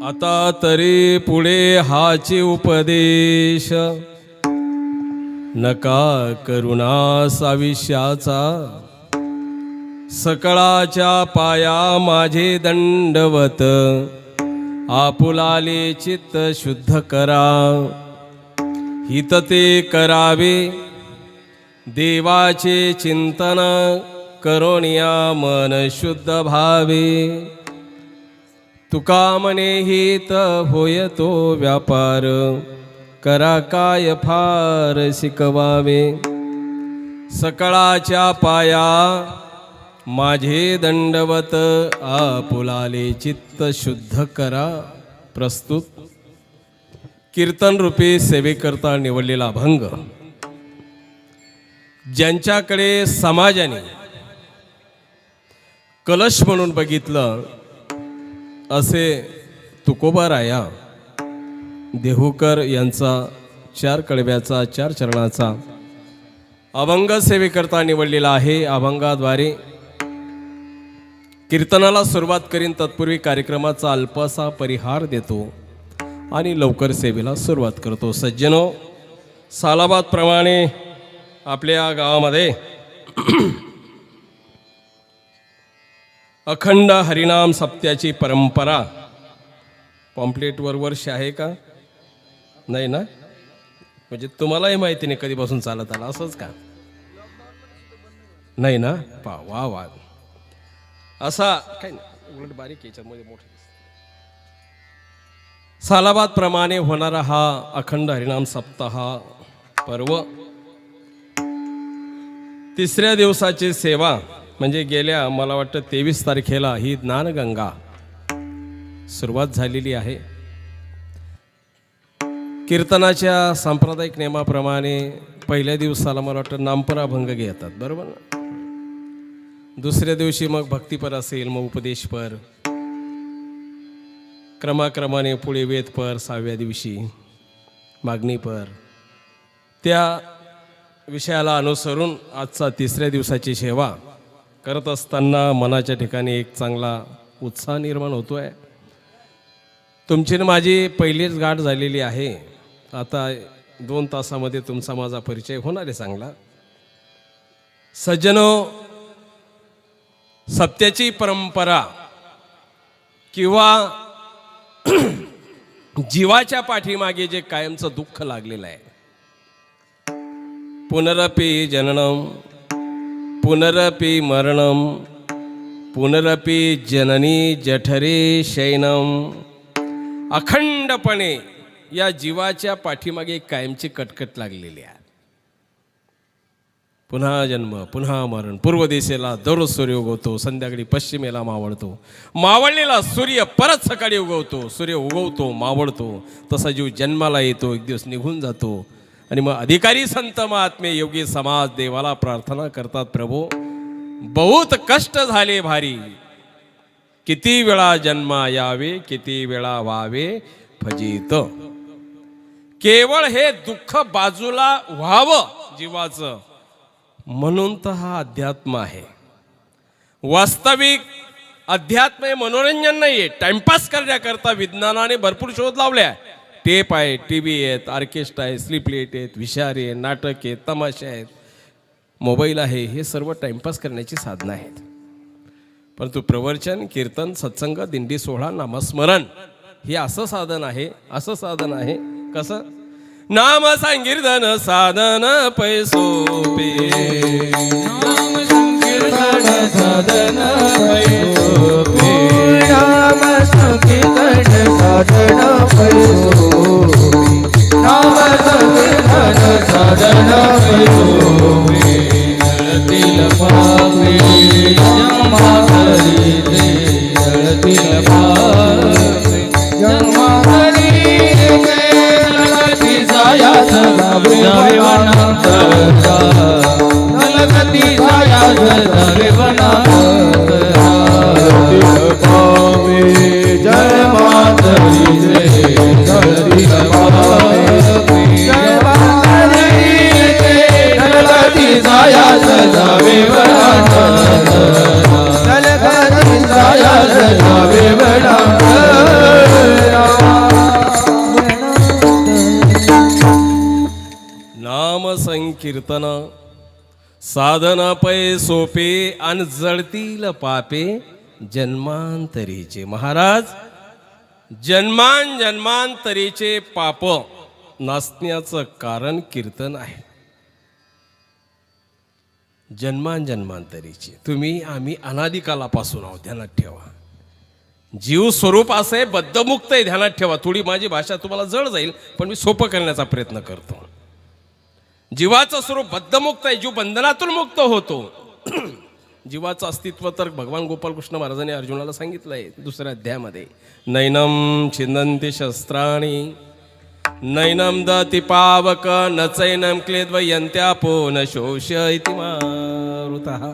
आता तरी पुढे हाची उपदेश नका करुणा साविष्याचा सकळाच्या पाया माझे दंडवत आपुलाले चित्त शुद्ध करा हित ते करावे देवाचे चिंतन करोनिया मन शुद्ध भावे तुका मने हित होय तो व्यापार करा काय फार शिकवावे सकळाच्या पाया माझे दंडवत आपुलाले चित्त शुद्ध करा. प्रस्तुत कीर्तन रूपी सेवेकरता निवडलेला अभंग ज्यांच्याकडे समाजाने कलश म्हणून बघितलं असे तुकोबाराया देहूकर यांचा 4 कडव्याचा 4 चरणाचा अभंग सेवेकरता निवडलेला आहे. अभंगाद्वारे कीर्तनाला सुरुवात करीन तत्पूर्वी कार्यक्रमाचा अल्पसा परिहार देतो आणि लवकर सेवेला सुरुवात करतो. सज्जनो, सालाबाद प्रमाणे आपल्या गावामध्ये अखंड हरिनाम सप्त्याची परंपरा पॉम्पलेटवर वर्ष आहे का नाही ना? म्हणजे तुम्हालाही माहिती नाही कधीपासून चालत आला असंच का? नाही ना? वा वा. असा काही नाही, उलट बारीक याच्यामध्ये मोठं सालाबाद प्रमाणे होणारा हा अखंड हरिनाम सप्ताह पर्व 3ऱ्या दिवसाची सेवा म्हणजे गेल्या मला वाटतं 23 तारखेला ही ज्ञानगंगा सुरुवात झालेली आहे. कीर्तनाच्या सांप्रदायिक नियमाप्रमाणे पहिल्या दिवसाला मला वाटतं नामपर अभंग घेतात, बरोबर ना? दुसऱ्या दिवशी मग भक्तिपर असेल, मग उपदेशपर, क्रमाक्रमाने पुढे वेदपर, 6व्या दिवशी मागणीपर. त्या विषयाला अनुसरून आजचा 3ऱ्या दिवसाची सेवा करत असताना मनाच्या ठिकाणी एक चांगला उत्साह निर्माण होतो आहे. तुमची माझी पहिलीच गाठ झालेली आहे. आता 2 तासामध्ये तुमचा माझा परिचय होणार आहे चांगला. सज्जनो, सत्याची परंपरा किंवा जीवाच्या पाठीमागे जे कायमचं दुःख लागलेलं आहे, पुनरपि जननम पुनरपि मरणम पुनरपि जननी जठरे शयनम. अखंडपणे या जीवाच्या पाठीमागे कायमची कटकट लागलेली आहे. पुन्हा जन्म, पुन्हा मरण. पूर्व दिशेला दररोज सूर्य उगवतो, संध्याकाळी पश्चिमेला मावळतो. मावळलेला सूर्य परत सकाळी उगवतो. सूर्य उगवतो, मावळतो, तसा जीव जन्माला येतो, एक दिवस निघून जातो. आणि मग अधिकारी संत महात्मे योगी समाज देवाला प्रार्थना करतात, प्रभू बहुत कष्ट झाले भारी, किती वेळा जन्मा यावे, किती वेळा व्हावे फजित. केवळ हे दुःख बाजूला व्हावं जीवाचं, म्हणून तर हा अध्यात्म आहे. वास्तविक अध्यात्म हे मनोरंजन नाहीये, टाइमपास करण्याकरता विज्ञानाने भरपूर शोध लावले. टेप आहे, TV आहेत, ऑर्केस्ट्रा आहे, स्लीपलेट आहेत, विषार आहे, नाटक आहेत, तमाशे आहेत, मोबाईल आहे. हे सर्व टाइमपास करण्याची साधनं आहेत. परंतु प्रवचन, कीर्तन, सत्संग, दिंडी सोहळा, नामस्मरण हे असं साधन आहे. असं साधन आहे कसं? नाम संकीर्तन साधन पैसोपे नाम संकीर्तन साधन पैसोपे नाम संकीर्तन साधन पैसोपे नाम संकीर्तन साधन पैसोपे जळतील पापे जन्मा करीते जळतील पापे जन्मा करीते नलगती जाया सदा वनांतरा नलगती जाया सदा वनांतरा जळतील पापे जन्मा करीते जळतील पापे जन्मा करीते नलगती जाया सदा वनांतरा नलगती जाया सदा वनांतरा नाम संकीर्तन साधन पै सोपे आणि जळतील पापे जन्मांतरीचे. महाराज, जन्मांतरीचे पाप नसण्याचं कारण कीर्तन आहे. जन्मांतरीचे तुम्ही आम्ही अनादिकालापासून आहोत, ध्यानात ठेवा. जीव स्वरूप असं आहे, बद्धमुक्त आहे, ध्यानात ठेवा. थोडी माझी भाषा तुम्हाला जड जाईल पण मी सोपं करण्याचा प्रयत्न करतो. जीवाचं स्वरूप बद्धमुक्त आहे, जीव बंधनातून मुक्त होतो. जीवाचं अस्तित्व तर भगवान गोपालकृष्ण महाराजांनी अर्जुनाला सांगितलं आहे दुसऱ्या अध्यायामध्ये. नैनम छिंदन्ति शस्त्राणि नैनम दति पावक न चैनम क्लेद्वयन्त्यापो न शोषयति मारुतः.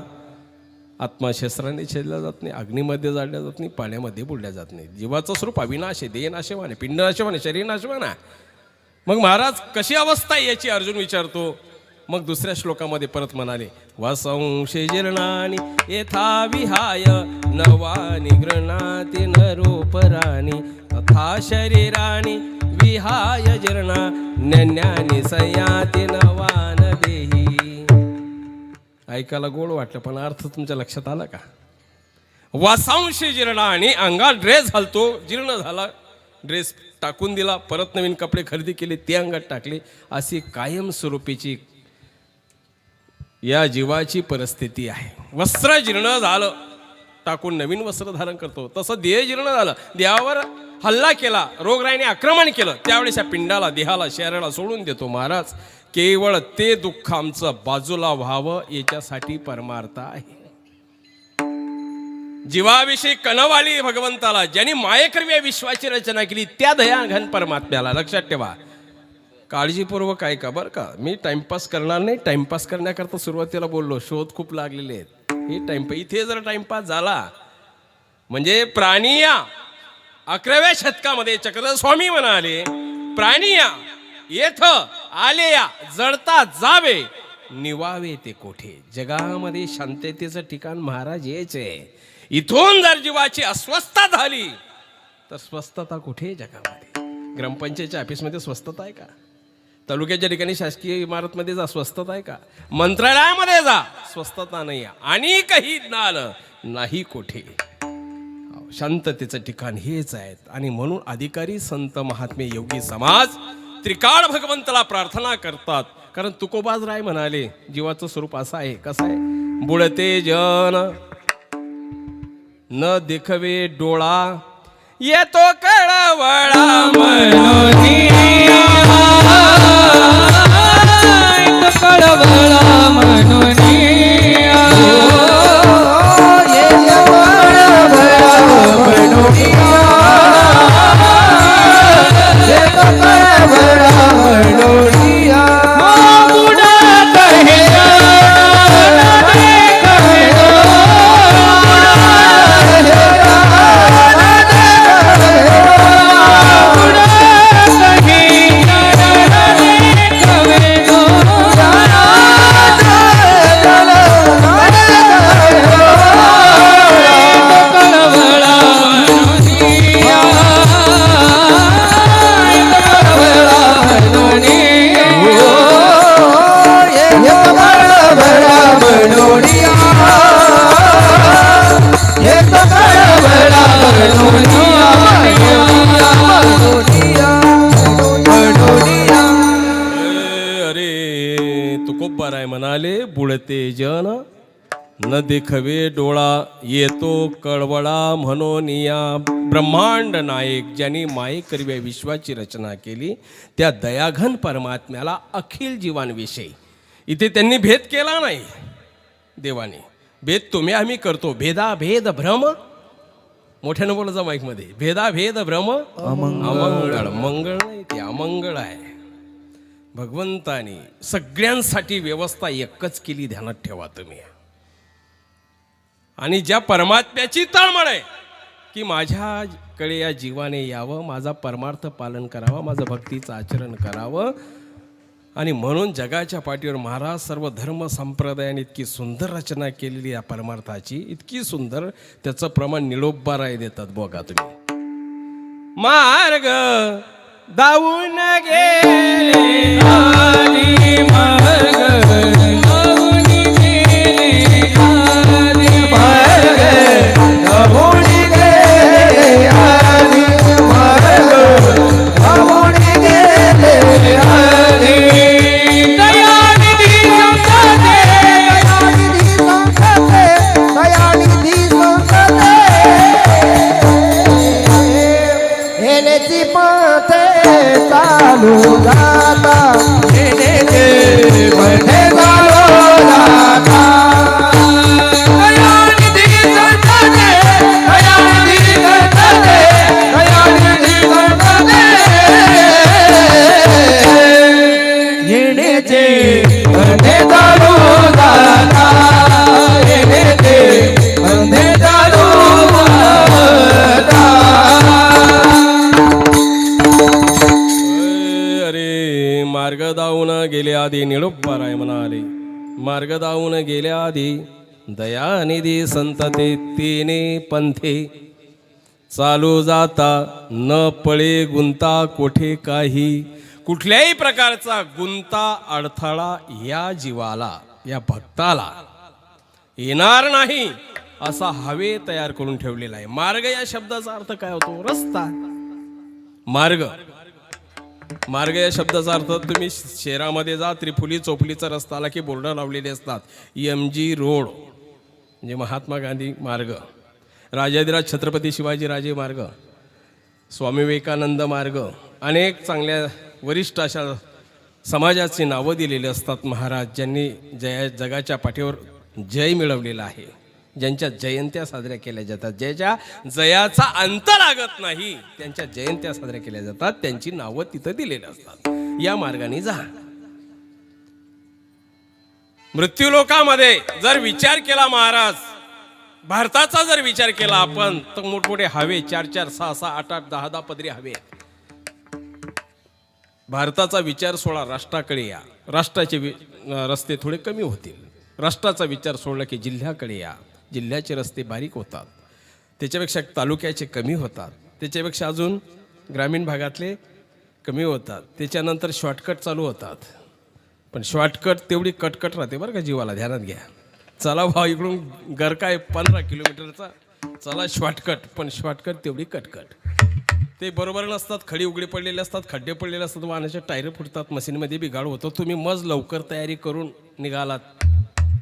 आत्मा शस्त्राने छेदला जात नाही, अग्नीमध्ये जाळल्या जात नाही, पाण्यामध्ये बुडल्या जात नाही. जीवाचं स्वरूप अविनाश आहे, देह नाशवान आहे, पिंड नाशवान आहे, शरीर नाशवान आहे. मग महाराज कशी अवस्था आहे याची अर्जुन विचारतो. मग दुसऱ्या श्लोकामध्ये परत म्हणाले, वसंशे जीर्णानि यथा विहाय नवानि गृह्णाति नरोपराणि तथा शरीराणि विहाय जीर्णा नन्यानि संयाति नवान देही. ऐकायला गोड वाटलं पण अर्थ तुमच्या लक्षात आला का? वसंशे जीर्णानि, अंगात ड्रेस घालतो, जीर्ण झाला, ड्रेस टाकून दिला, परत नवीन कपडे खरेदी केले, ते अंगात टाकले. अशी कायमस्वरूपीची या जीवाची परिस्थिती आहे. वस्त्र जीर्ण झालं, टाकून नवीन वस्त्र धारण करतो. तसं देह जीर्ण झालं, देहावर हल्ला केला, रोगराईने आक्रमण केलं, त्यावेळेस या पिंडाला, देहाला, शरीराला सोडून देतो. महाराज, केवळ ते दुःख आमचं बाजूला व्हावं याच्यासाठी परमार्थ आहे. जीवाविषयी कणवाली भगवंताला, ज्यांनी मायेकरवी विश्वाची रचना केली, त्या दया घन परमात्म्याला लक्षात ठेवा. काळजीपूर्वक ऐका बरं का. मी टाइमपास करणार नाही. टाइमपास करण्याकरता सुरुवातीला बोललो, शोध खूप लागलेले आहेत. हे टाइमपास, इथे जर टाइमपास झाला म्हणजे प्राणिया 11व्या शतकामध्ये चक्रस्वामी म्हणाले, प्राणिया येथ आलेया जळता जावे निवावे ते कोठे. जगामध्ये शांततेचं ठिकाण महाराज हेच आहे. इथून जर जीवाची अस्वस्थता झाली तर स्वस्थता कुठे जगामध्ये? ग्रामपंचायतच्या ऑफिसमध्ये स्वस्थता आहे का? तालुक्याच्या ठिकाणी शासकीय इमारतमध्ये जा, स्वस्थता आहे का? मंत्रालयामध्ये जा, स्वस्थता नाही. आणि काही ज्ञान नाही कोठे. शांततेचं ठिकाण हेच आहेत. आणि म्हणून अधिकारी, संत, महात्मे, योगी समाज त्रिकाळ भगवंताला प्रार्थना करतात. कारण तुकोबाज राय म्हणाले, जीवाचं स्वरूप असं आहे. कसं आहे? बुडते जन न देखवे डोळा, येतो कळवळा मनोनिया, कळवळा मनोनिया, येतो कळवळा मनोनिया, येतो कळवळा मनोनिया. बुडत हे तुकोबाराय म्हणाले, बुडते जन न देखवे डोळा, येतो कळवळा म्हणून या. ब्रह्मांड नायक ज्यांनी मायेकरवी विश्वाची रचना केली, त्या दयाघन परमात्म्याला अखिल जीवांविषयी इथे त्यांनी भेद केला नाही. देवाने भेद तुम्ही आम्ही करतो, भेदाभेद भ्रम, मोठ्यानं बोलायचं माईकमध्ये, भेदाभेद भ्रम अमंगळ. मंगळ नाही, ते अमंगळ आहे. भगवंतानी सगळ्यांसाठी व्यवस्था एकच केली, ध्यानात ठेवा तुम्ही. आणि ज्या परमात्म्याची तळमळ आहे की माझ्याकडे या जीवाने यावं, माझा परमार्थ पालन करावा, माझं भक्तीचं आचरण करावं, आणि म्हणून जगाच्या पाठीवर महाराज सर्व धर्म संप्रदायाने इतकी सुंदर रचना केलेली या परमार्थाची, इतकी सुंदर, त्याचं प्रमाण निळोबाराय देतात. बघा तुम्ही, मार्ग दावून गेले आली, मार्ग दावून गेले आली, मार्ग दावून गेले आली, मार्ग दावून गेले आली. दयानिधी संतते, दयानिधी संतते, दयानिधी संतते, हेनेची पथे चालू जाता, हेनेचे पथे चालू जाता. दयानिधी संतते, दयानिधी संतते, दयानिधी संतते, येण्याचे पथे चालू जाता, येण्याचे पथे चालू जाता. अरे मार्ग दावून गेले आधी, निळोबाराय म्हणाले, मार्ग दावून गेल्या आधी दयानिधी संतते, तिने पंथे चालू जाता, न पळे गुंता कोठे काही. कुठल्याही प्रकारचा गुंता अडथळा या जीवाला, या भक्ताला येणार नाही, असा हवे तयार करून ठेवलेला आहे. मार्ग या शब्दाचा अर्थ काय होतो? रस्ता. मार्ग, मार्ग या शब्दाचा अर्थ, तुम्ही शहरामध्ये जा, त्रिफुली चौफुलीचा रस्ता आला की बोर्ड लावलेले असतात, MG रोड म्हणजे महात्मा गांधी मार्ग, राजाधिराज छत्रपती शिवाजीराजे मार्ग, स्वामी विवेकानंद मार्ग, अनेक चांगल्या वरिष्ठ अशा समाजाची नावं दिलेली असतात. महाराज ज्यांनी जगाच्या पाठीवर जय मिळवलेला आहे, ज्यांच्या जयंत्या साजऱ्या केल्या जातात, ज्याच्या जयाचा अंत लागत नाही, त्यांच्या जयंत्या साजऱ्या केल्या जातात, त्यांची नावं तिथं दिलेली असतात. या मार्गाने जा. मृत्यूलोकामध्ये जर विचार केला महाराज, भारताचा जर विचार केला आपण, तर मोठमोठे हवे 4-4, 6-6, 8-8, 10-10 पदरी हवे. भारताचा विचार सोडा, राष्ट्राकडे या. राष्ट्राचे रस्ते थोडे कमी होतील. राष्ट्राचा विचार सोडला की जिल्ह्याकडे या. जिल्ह्याचे रस्ते बारीक होतात, त्याच्यापेक्षा तालुक्याचे कमी होतात, त्याच्यापेक्षा अजून ग्रामीण भागातले कमी होतात, त्याच्यानंतर शॉर्टकट चालू होतात. पण शॉर्टकट तेवढी कटकट राहते बरं का जीवाला, ध्यानात घ्या. चला भाऊ इकडून घर काय 15 किलोमीटरचा, चला शॉर्टकट, पण शॉर्टकट तेवढी कटकट. ते बरोबर नसतात, खडी उघडी पडलेले असतात, खड्डे पडलेले असतात, वाहनाचे टायर फुटतात, मशीनमध्ये बिघाड होतो. तुम्ही मज लवकर तयारी करून निघालात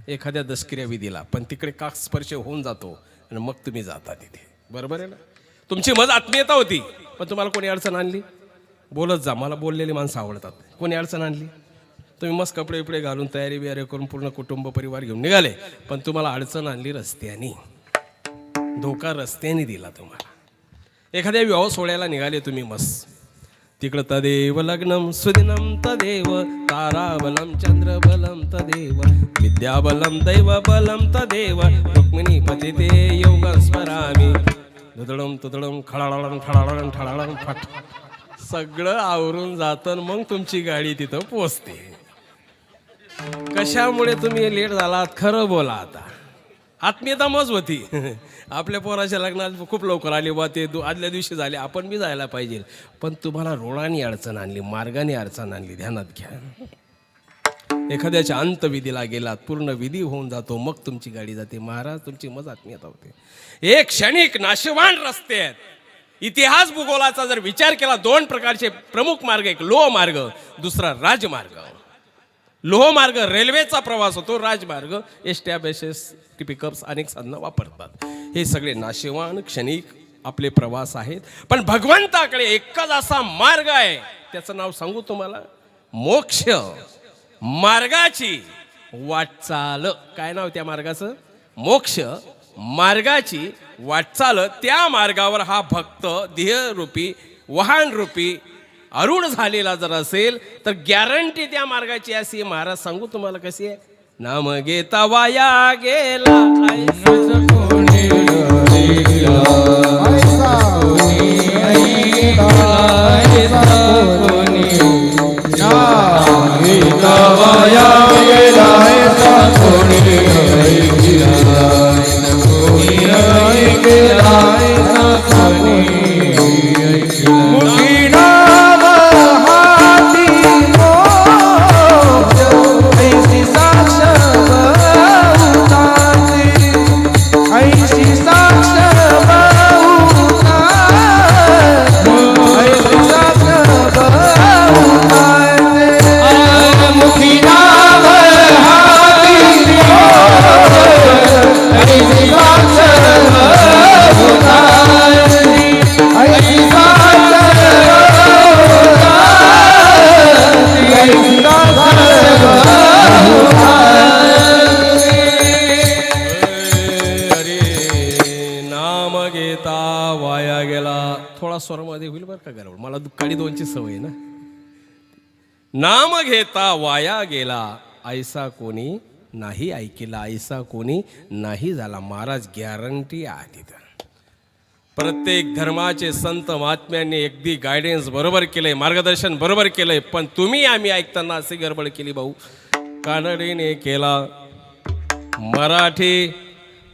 एखाद्या दशक्रिया विधीला, पण तिकडे काक स्पर्श होऊन जातो आणि मग तुम्ही जाता तिथे. बरोबर आहे ना? तुमची मज आत्मीयता होती, पण तुम्हाला कोणी अडचण आणली? बोलत जा, मला बोललेली माणसं आवडतात. कोणी अडचण आणली? तुम्ही मस्त कपडे बिपडे घालून तयारी बियारी करून पूर्ण कुटुंब परिवार घेऊन निघाले, पण तुम्हाला अडचण आणली रस्त्याने, धोका रस्त्याने दिला तुम्हाला. एखाद्या विवाह सोहळ्याला निघाले तुम्ही मस्त, तिकडं तदेव लग्नम सुदिनम तदेव ताराबलम चंद्रबलम तदेव विद्याबलम दैवबलम तदेव रुक्मिणी पतिते योगं स्मरामि दुदडम तुदडम खळाळम ठळाळम ठळाळम फट. सगळं आवरून जातं, मग तुमची गाडी तिथं पोचते. कशामुळे तुम्ही लेट झालात? खरं बोला. आता आत्मीयता मज होती. आपल्या पोराच्या लग्नात खूप लवकर आली बा, ते आदल्या दिवशी झाले, आपण बी जायला पाहिजे, पण तुम्हाला रोडाने अडचण आणली, मार्गाने अडचण आणली. ध्यानात घ्या. एखाद्याच्या अंतविधीला गेलात, पूर्ण विधी होऊन जातो, मग तुमची गाडी जाते. महाराज तुमची मज आत्मीयता होते. एक क्षणिक नाशवान रस्ते आहेत. इतिहास भूगोलाचा जर विचार केला, 2 प्रकारचे प्रमुख मार्ग, एक लोह मार्ग, दुसरा राजमार्ग. लोहमार्ग रेल्वेचा प्रवास होतो, राजमार्ग एसट्या बसेस पिकअप्स अनेक साधनं वापरतात. हे सगळे नाशिवान क्षणिक आपले प्रवास आहेत. पण भगवंताकडे एकच असा मार्ग आहे, त्याचं नाव सांगू तुम्हाला, मोक्ष मार्गाची वाटचाल. काय नाव त्या मार्गाचं? मोक्ष मार्गाची वाटचाल. त्या मार्गावर हा भक्त देहरूपी वाहन रूपी अरुण झालेला जर असेल तर गॅरंटी त्या मार्गाची अशी. महाराज सांगू तुम्हाला कशी आहे? नाम घेता वाया गेला वाया गेला. थोडा स्वरामध्ये होईल बरं का गरबड, मला दुःखाडी दोनची सवय ना. नाम घेता वाया गेला ऐसा कोणी नाही ऐकला, ऐसा कोणी नाही झाला. महाराज गॅरंटी आहे तिथं. प्रत्येक धर्माचे संत महात्म्यांनी अगदी गायडन्स बरोबर केलंय, मार्गदर्शन बरोबर केलंय. पण तुम्ही आम्ही ऐकताना अशी गडबड केली भाऊ. कानडीने केला मराठी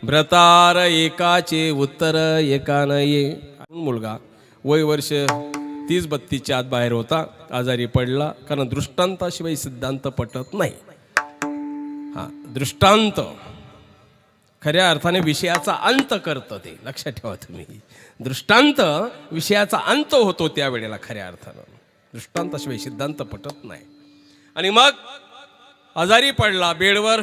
भ्रतार एकाचे उत्तर एकानं ये. मुलगा वय वर्ष 30-32 आत बाहेर होता, आजारी पडला. कारण दृष्टांताशिवाय सिद्धांत पटत नाही. हा दृष्टांत खऱ्या अर्थाने विषयाचा अंत करतं, ते लक्षात ठेवा तुम्ही. दृष्टांत विषयाचा अंत होतो त्यावेळेला खऱ्या अर्थानं. दृष्टांताशिवाय सिद्धांत पटत नाही. आणि मग आजारी पडला बेडवर.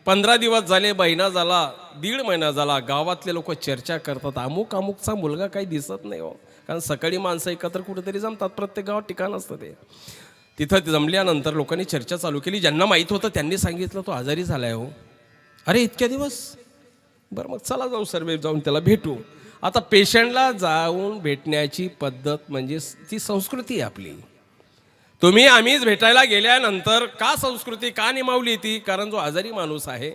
15 दिवस झाले, महिना झाला, 1.5 महिना झाला. गावातले लोक चर्चा करतात, अमुक अमुकचा मुलगा काही दिसत नाही हो. कारण सकाळी माणसं एकत्र कुठेतरी जमतात, प्रत्येक गावात ठिकाण असतं ते. तिथं जमल्यानंतर लोकांनी चर्चा चालू केली. ज्यांना माहीत होतं त्यांनी सांगितलं तो आजारी झालाय हो. अरे इतक्या दिवस, बरं मग चला जाऊ सर्वे जाऊन त्याला भेटू. आता पेशंटला जाऊन भेटण्याची पद्धत म्हणजे ती संस्कृती आहे आपली. तुम्ही आम्हीच भेटायला गेल्यानंतर का संस्कृती का निमावली ती? कारण जो आजारी माणूस आहे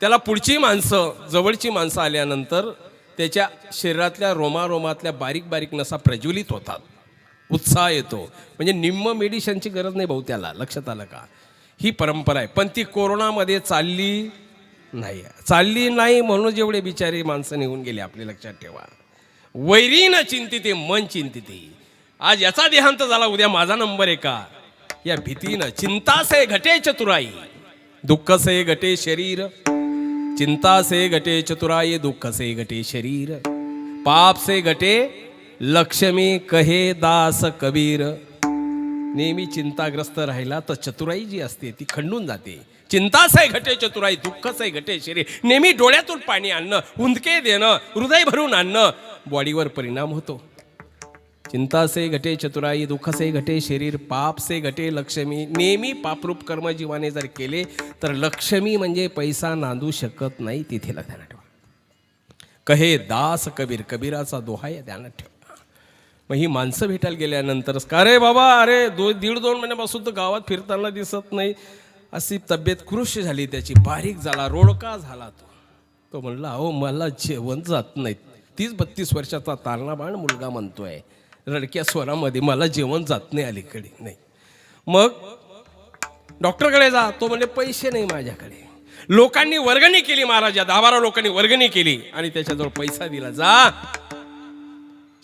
त्याला पुढची माणसं, जवळची माणसं आल्यानंतर त्याच्या शरीरातल्या रोमारोमातल्या बारीक बारीक नसा प्रज्वलित होतात, उत्साह येतो. म्हणजे निम्म मेडिसिनची गरज नाही भाऊ त्याला. लक्षात आलं का? ही परंपरा आहे. पण ती कोरोनामध्ये चालली नाही म्हणून जेवढे बिचारी माणसं निघून गेले आपले. लक्षात ठेवा. वैरीनं चिंतिते मन चिंतिते. आज याचा देहांत झाला, उद्या माझा नंबर आहे का, या भीतीनं. चिंता से घटे चतुराई, दुःख से घटे शरीर. चिंता से घटे चतुराई, दुःख से घटे शरीर. पाप से घटे लक्ष्मी, कहे दास कबीर. नेहमी चिंताग्रस्त राहिला तर चतुराई जी असते ती खंडून जाते. चिंता से घटे चतुराई, दुःख से घटे शरीर. नेहमी डोळ्यातून पाणी आणणं, हुंदके देणं, हृदय भरून आणणं, बॉडीवर परिणाम होतो. चिंता से घटे चतुराई, दुःख से घटे शरीर, पाप से घटे लक्ष्मी. नेहमी पापरूप कर्म जीवाने जर केले तर लक्ष्मी म्हणजे पैसा नांदू शकत नाही. तिथे ध्यानात ठेवा. कहे दास कबीर, कबीराचा दोहा आहे, ध्यानात ठेवा. मग ही माणसं भेटायला गेल्यानंतर का रे बाबा, अरे 1.5-2 महिन्यापासून तर गावात फिरताना दिसत नाही. अशी तब्येत कृश झाली त्याची, बारीक झाला, रोडका झाला. तो म्हणला अहो मला जेवण जात नाही. 30-32 वर्षाचा तारणाबाण मुलगा म्हणतोय रडक्या स्वरामध्ये, मला जेवण जात नाही अलीकडे. नाही मग डॉक्टरकडे जा. तो म्हणजे पैसे नाही माझ्याकडे. लोकांनी वर्गणी केली महाराज, 10-12 लोकांनी वर्गणी केली आणि त्याच्याजवळ पैसा दिला. जा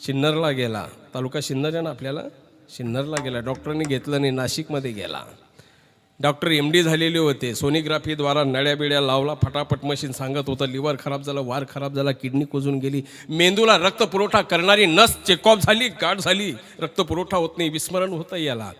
सिन्नरला गेला. तालुका सिन्नर आहे ना आपल्याला, सिन्नरला गेला. डॉक्टरांनी घेतलं नाही, नाशिकमध्ये गेला. डॉक्टर MD झालेले होते. सोनोग्राफीद्वारा नळ्या बिड्या लावला, फटाफट मशीन सांगत होतं लिव्हर खराब झालं, वार खराब झाला, किडनी कुजून गेली, मेंदूला रक्तपुरवठा करणारी नस चेकऑफ झाली, गाठ झाली, रक्तपुरवठा होत नाही, विस्मरण होतं याला.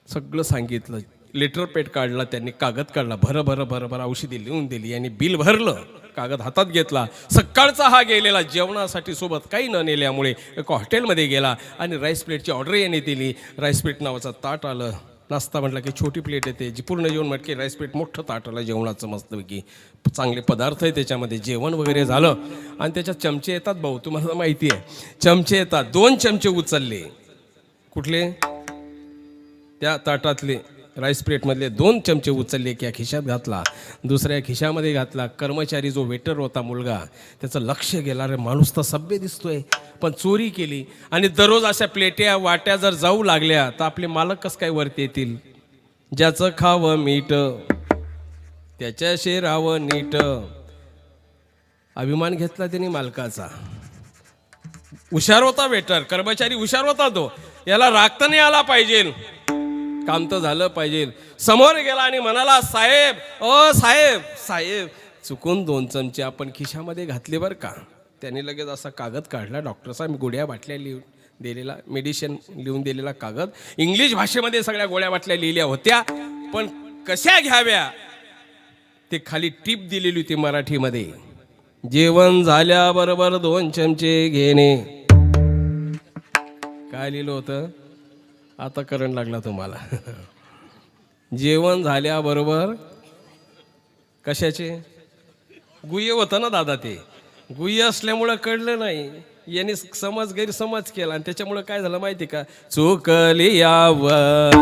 सगळं सांगितलं. लेटर पेट काढला, त्यांनी कागद काढला, भर औषधी लिहून दिली आणि बिल भरलं, कागद हातात घेतला. सकाळचा हा गेलेला जेवणासाठी सोबत काही न नेल्यामुळे एका हॉटेलमध्ये गेला आणि राईस प्लेटची ऑर्डर याने दिली. राईस प्लेट नावाचं ताट आलं. नाश्ता म्हटलं की छोटी प्लेट येते, जी पूर्ण जेवण म्हटली राईस प्लेट मोठं ताट आलं जेवणाचं मस्तपैकी, चांगले पदार्थ आहे त्याच्यामध्ये. जेवण वगैरे झालं आणि त्याच्यात चमचे येतात भाऊ, तुम्हाला माहिती आहे चमचे येतात. 2 चमचे उचलले. कुठले? त्या ताटातले राईस प्लेटमधले 2 चमचे उचलले की खिशात घातला, दुसऱ्या खिशामध्ये घातला. कर्मचारी जो वेटर होता मुलगा, त्याचं लक्ष गेला, रे माणूस तर सभ्य दिसतोय पण चोरी केली. आणि दररोज अशा प्लेट्या वाट्या जर जाऊ लागल्या तर आपले मालक कसं काय वरती येतील? ज्याचं खावं मीठ त्याच्याशी राहावं नीट. अभिमान घेतला त्यांनी मालकाचा. हुशार होता वेटर, कर्मचारी हुशार होता तो. याला रागता नाही आला पाहिजे, काम तर झालं पाहिजे. समोर गेला आणि म्हणाला, साहेब ओ साहेब साहेब, चुकून 2 चमचे आपण खिशामध्ये घातले बरं का. त्याने लगेच असा कागद काढला, डॉक्टरचा गोळ्या बाटल्या लिहून दिलेला, मेडिसिन लिहून दिलेला कागद. इंग्लिश भाषेमध्ये सगळ्या गोळ्या बाटल्या लिहिल्या होत्या, पण कशा घ्याव्या ते खाली टीप दिलेली होती मराठीमध्ये. जेवण झाल्याबरोबर 2 चमचे घेणे. काय लिहिलं होतं? आता करंट लागला तुम्हाला. जेवण झाल्याबरोबर कशाचे? गुह्य होतं ना दादा, ते गुह्य असल्यामुळं कळलं नाही. याने गैरसमज केला आणि त्याच्यामुळं काय झालं माहिती का? चुकली यावर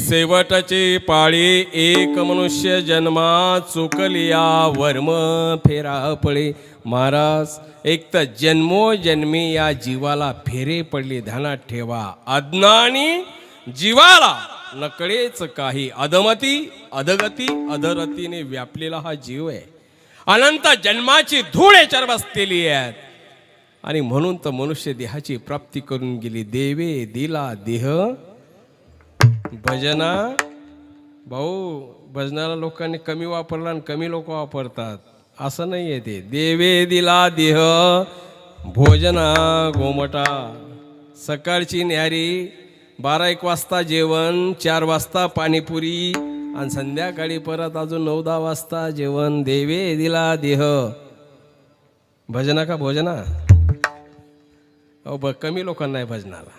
शेवटची पाळी एक मनुष्य जन्मा चुकलिया वर्म फेरा पळे. महाराज, एक तर जन्मोजन्मी या जीवाला फेरे पडले, ध्यानात ठेवा. अज्ञानी जीवाला नकळेच काही अधमती अधगती अधरतीने व्यापलेला हा जीव आहे. अनंत जन्माची धूळ याच्यावर बसलेली आहे आणि म्हणून तर मनुष्य देहाची प्राप्ती करून गेली. देवे दिला देह भजना. भाऊ, भजनाला लोकांनी कमी वापरला आणि कमी लोक वापरतात, असं नाही आहे ते. देवे दिला देह भोजना गोमटा. सकाळची न्यारी, 12-1 वाजता जेवण, 4 वाजता पाणीपुरी आणि संध्याकाळी परत अजून 9-10 वाजता जेवण. देवे दिला देह भजना का भोजना? अहो कमी लोकांना आहे भजनाला.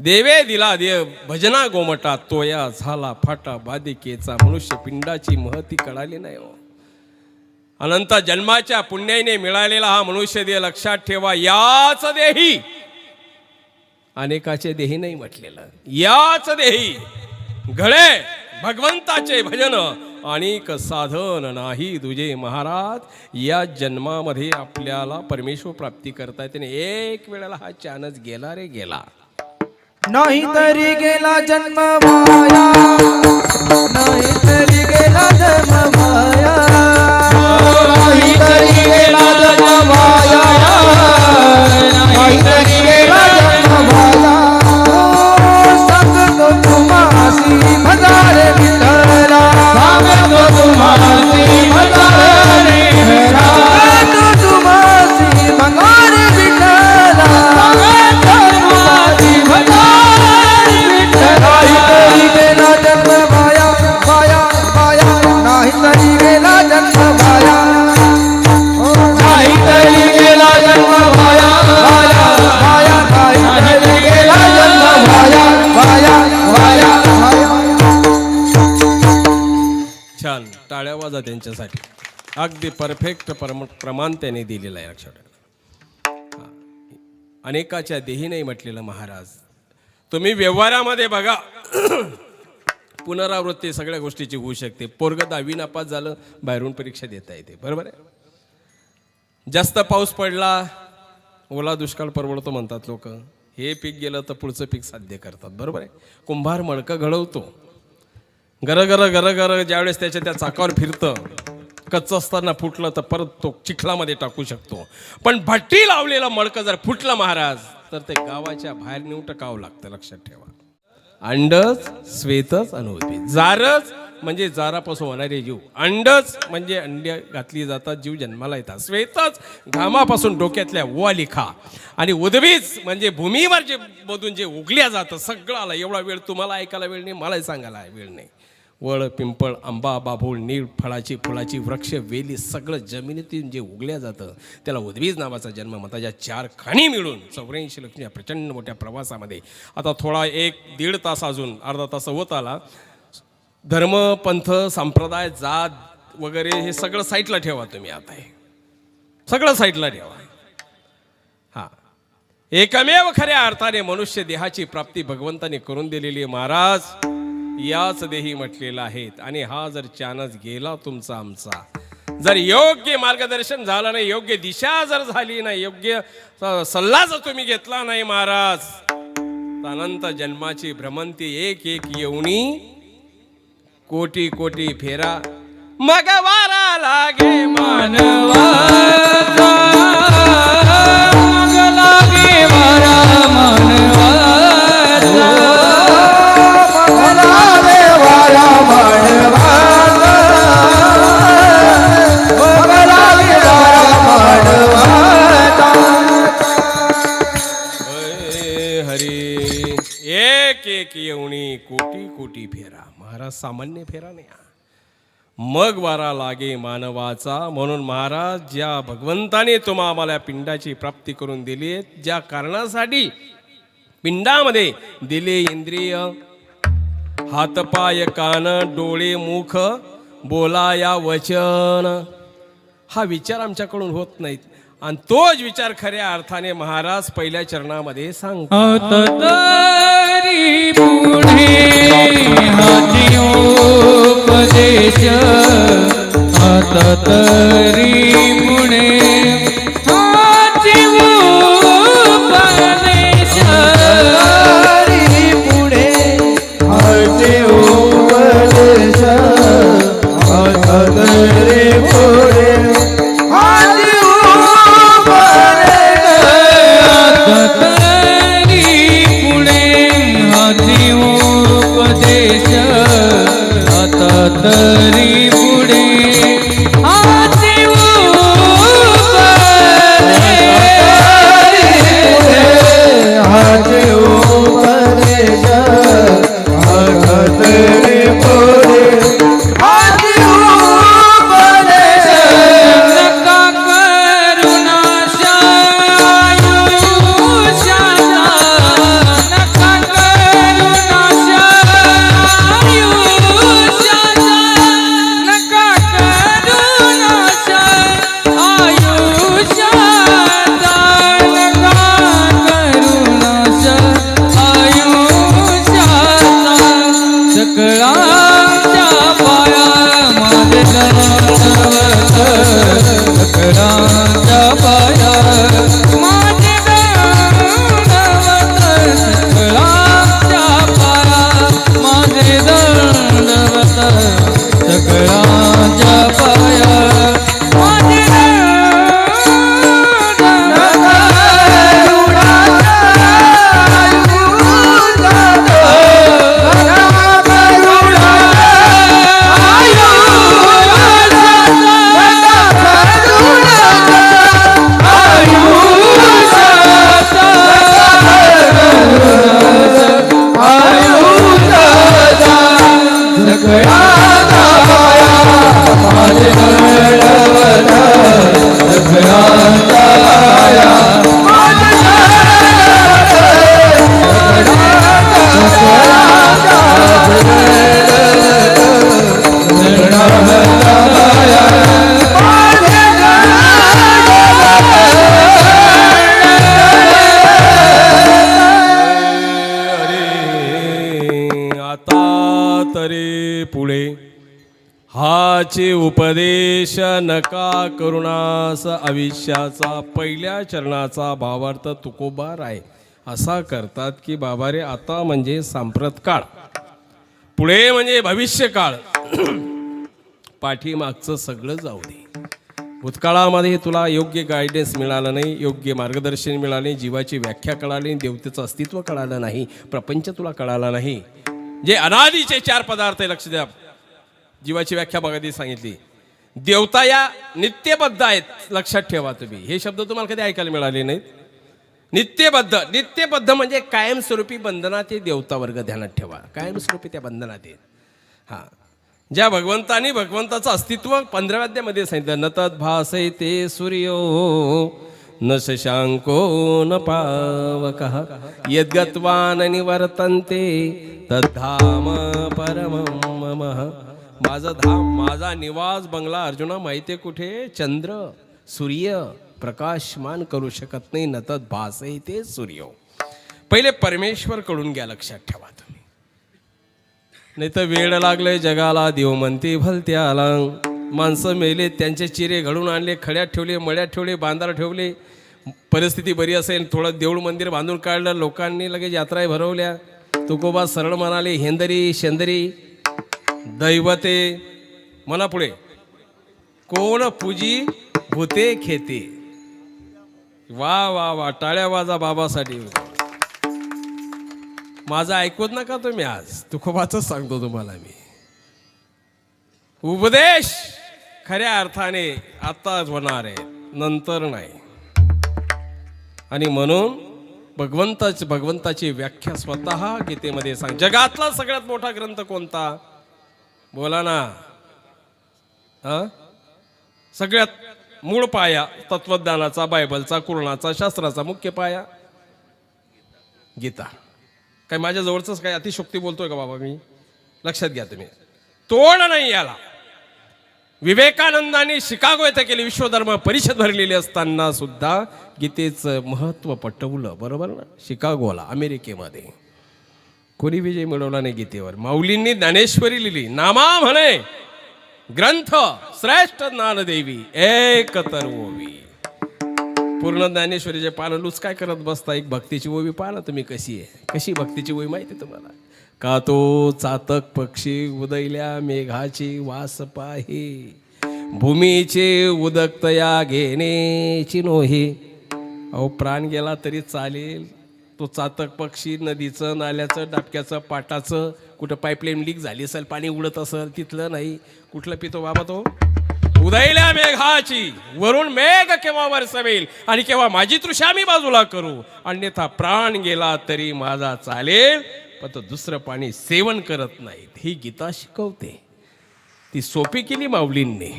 देवे दिला देव भजना गोमटा, तोया झाला फाटा बाधिकेचा. मनुष्य पिंडाची महती कळाली नाही हो. अनंत जन्माच्या पुण्याने मिळालेला हा मनुष्य देह लक्षात ठेवा. याच देही, अनेकाचे देही नाही म्हटलेलं, याच देही घडे भगवंताचे भजन. अनेक साधन नाही तुझे महाराज. या जन्मामध्ये आपल्याला परमेश्वर प्राप्ती करता येते. एक वेळेला हा चानच गेला रे गेला. नाही तरी गेला जन्म माया, नाही तरी गेला जन्म माया, नाही तरी गेला जन्म माया, नाही तरी गेला जन्म माया. सांगतो तुम्हासी भजारे विठ्ठला, सांगतो तुम्हासी भजारे विठ्ठला, सांगतो तुम्हासी भजारे विठ्ठला, सांगतो तुम्हासी भजारे. नाही तरी गेला जन्म माया, माया माया, नाही तरी गेला जन्म माया, नाही तरी गेला जन्म माया, माया माया, नाही तरी गेला जन्म माया, माया माया, माया. छान, टाळ्या वाजा त्यांच्यासाठी. अगदी परफेक्ट प्रमाण त्याने दिलेलं आहे. लक्षात ठेवा. अनेकाच्या देही नाही म्हटलेलं महाराज. तुम्ही व्यवहारामध्ये बघा पुनरावृत्ती सगळ्या गोष्टीची होऊ शकते. पोरग 10वी नापास झालं, बाहेरून परीक्षा देता येते. बरोबर आहे. जास्त पाऊस पडला, ओला दुष्काळ परवडतो म्हणतात लोक. हे पीक गेलं तर पुढचं पीक साध्य करतात. बरोबर आहे. कुंभार मडकं घडवतो. गरगर ज्यावेळेस त्या चाकावर फिरतं, कच्चं असताना फुटलं तर परत तो चिखलामध्ये टाकू शकतो. पण भट्टी लावलेलं मडकं जर फुटलं महाराज तर ते गावाच्या बाहेर नेऊन टाकावं लागतं. लक्षात ठेवा. अंडच, श्वेतच आणि उद्भिद. जारच म्हणजे जारापासून होणारे जीव. अंडच म्हणजे अंडी घातली जातात, जीव जन्माला येतात. श्वेतच घामापासून डोक्यातल्या ओवालिखा. आणि उद्भिज म्हणजे भूमीवर जे मधून जे उगल्या जातं सगळं आलं. एवढा वेळ तुम्हाला ऐकायला वेळ नाही, मलाही सांगायला वेळ नाही. वळ, पिंपळ, आंबा, बाभूळ, नीळ, फळाची, फुलाची, वृक्ष, वेली सगळं जमिनीतून जे उगल्या जातं त्याला उद्भिज नावाचा जन्म म्हणतात. या 4 खाणी मिळून 84 लक्ष या प्रचंड मोठ्या प्रवासामध्ये आता थोडा 1-1.5 तास अजून अर्धा तास होत आला. धर्म, पंथ, संप्रदाय, जात वगैरे हे सगळं साईडला ठेवा तुम्ही. आता हे सगळं साईडला ठेवा. हां, एकमेव खऱ्या अर्थाने मनुष्य देहाची प्राप्ती भगवंताने करून दिलेली आहे महाराज. याच देही म्हटलेलं आहेत. आणि हा जर चानस गेला तुमचा आमचा, जर योग्य मार्गदर्शन झालं नाही, योग्य दिशा जर झाली नाही, योग्य सल्ला जर तुम्ही घेतला नाही महाराज, तर अनंत जन्माची भ्रमंती एक येऊनी कोटी कोटी फेरा मग वारा लागे मानवाचा, मग लागे वारा मानवाचा, मग लागे वारा मानवाचा, मग लागे वारा मानवाचा. हरी एक येऊनी कोटी कोटी फेरा. महाराज सामान्य फेरा नाही. मग वारा लागे मानवाचा. म्हणून महाराज ज्या भगवंताने तुम्हा आम्हाला पिंडाची प्राप्ती करून दिली, ज्या कारणासाठी पिंडामध्ये दिले इंद्रिय, हातपाय कान डोळे मुख बोलाया वचन, हा विचार आमच्याकडून होत नाहीत. आणि तोच विचार खऱ्या अर्थाने महाराज पहिल्या चरणामध्ये सांगतात. तरी पुढे हाची उपदेश, आता तरी पुढे हाची उपदेश, तरी पुढे हाची उपदेश, आता तरी पुढे हाची उपदेश, आता तरी पुढे हाची उपदेश, आता तरी पुढे हाची उपदेश, हाची उपदेश, आता तरी पुढे हाची उपदेश. नका करुणाशा आयुष्याचा, नका करुणाशा आयुष्याचा, नका करुणाशा आयुष्याचा, नका करुणाशा आयुष्याचा. सकळांच्या पाया माझे दंडवत, सकळांच्या पाया माझे दंडवत, सकळांच्या पाया माझे दंडवत, सकळांच्या पाया माझे सकळांच्या पाया हाचे उपदेश नका करुणास आयुष्याचा पहिल्या चरणाचा भावार्थ तुकोबार आहे. असा करतात की बाबा रे आता म्हणजे सांप्रत काळ, पुढे म्हणजे भविष्य काळ, पाठीमागचं सगळं जाऊ दे. भूतकाळामध्ये तुला योग्य गायडन्स मिळालं नाही, योग्य मार्गदर्शन मिळालं नाही, जीवाची व्याख्या कळाली नाही, देवतेचं अस्तित्व कळालं नाही, प्रपंच तुला कळाला नाही. जे अनादीचे 4 पदार्थ आहे, लक्ष द्या. जीवाची व्याख्या बघा ती सांगितली. देवता या नित्यबद्ध आहेत, लक्षात ठेवा तुम्ही. हे शब्द तुम्हाला कधी ऐकायला मिळाले नाहीत. नित्यबद्ध, नित्यबद्ध म्हणजे कायमस्वरूपी बंधनात ते देवता वर्ग ध्यानात ठेवा. कायमस्वरूपी त्या बंधनात आहेत. हां, ज्या भगवंतानी भगवंताचं अस्तित्व 15व्या अध्यायामध्ये सांगितलं. न तद्भासै ते सूर्यो न शशांको न पावकः यद्गत्वा न निवर्तन्ते तद्धाम परमं मम. माझं धाम, माझा निवास बंगला अर्जुना माहिती आहे कुठे? चंद्र सूर्य प्रकाशमान करू शकत नाही. न तद्भासै ते सूर्यो. पहिले परमेश्वर कडून घ्या, लक्षात ठेवा तुम्ही. नाही तर वेळ लागले जगाला, देव म्हणते भलत्याला. माणसं मेले, त्यांचे चिरे घडून आणले, खड्यात ठेवले, मळ्यात ठेवले, बांधार ठेवले. परिस्थिती बरी असेल, थोडं देऊळ मंदिर बांधून काढलं, लोकांनी लगेच यात्राही भरवल्या. तुकोबा सरळ म्हणाले, हेंदरी शेंदरी दैवते म्हणा पुढे, कोण पूजी भूते खेते. वा वा वा, टाळ्या वाजा बाबासाठी. माझं ऐकवत नका तुम्ही. आज तुकोबाच सांगतो तुम्हाला मी. उपदेश खऱ्या अर्थाने आताच होणार आहे, नंतर नाही. आणि म्हणून भगवंताची व्याख्या स्वतः गीतेमध्ये सांग. जगातला सगळ्यात मोठा ग्रंथ कोणता? बोला ना. सगळ्यात मूळ पाया तत्वज्ञानाचा, बायबलचा, कुराणाचा, शास्त्राचा मुख्य पाया गीता. काय माझ्या जवळच काय अतिशोक्ती बोलतोय का बाबा मी? लक्षात घ्या तुम्ही. तोड नाही याला. विवेकानंदांनी शिकागो येथे केली विश्वधर्म परिषद भरलेली असताना सुद्धा गीतेचं महत्त्व पटवलं, बरोबर ना? शिकागोला अमेरिकेमध्ये कोणी विजय मिळवला नाही गीतेवर. माऊलींनी ज्ञानेश्वरी लिहिली. नामा म्हणे ग्रंथ श्रेष्ठ ज्ञानदेवी एक तरवोवी. पूर्ण ज्ञानेश्वरीचे पानं काय करत बसता? एक भक्तीची ओवी पाहा तुम्ही कशी आहे. कशी भक्तीची ओवी माहिती तुम्हाला? का तो चातक पक्षी उदयल्या मेघाची वास पाहे, भूमीचे उदकतया घेणे नोहे. अहो प्राण गेला तरी चालेल, तो चातक पक्षी नदीचं, नाल्याचं, डाबक्याचं, पाटाचं, कुठं पाईपलाईन लीक झाली असेल, पाणी उडत असेल तिथलं नाही, कुठलं पितो बाबा तो? उदयल्या मेघाची, वरून मेघ केव्हा वरसवेल आणि केव्हा माझी तृषा मी बाजूला करू. अन्यथा प्राण गेला तरी माझा चालेल, पण तो दुसरं पाणी सेवन करत नाहीत. ही गीता शिकवते. ती सोपी केली माऊलींनी.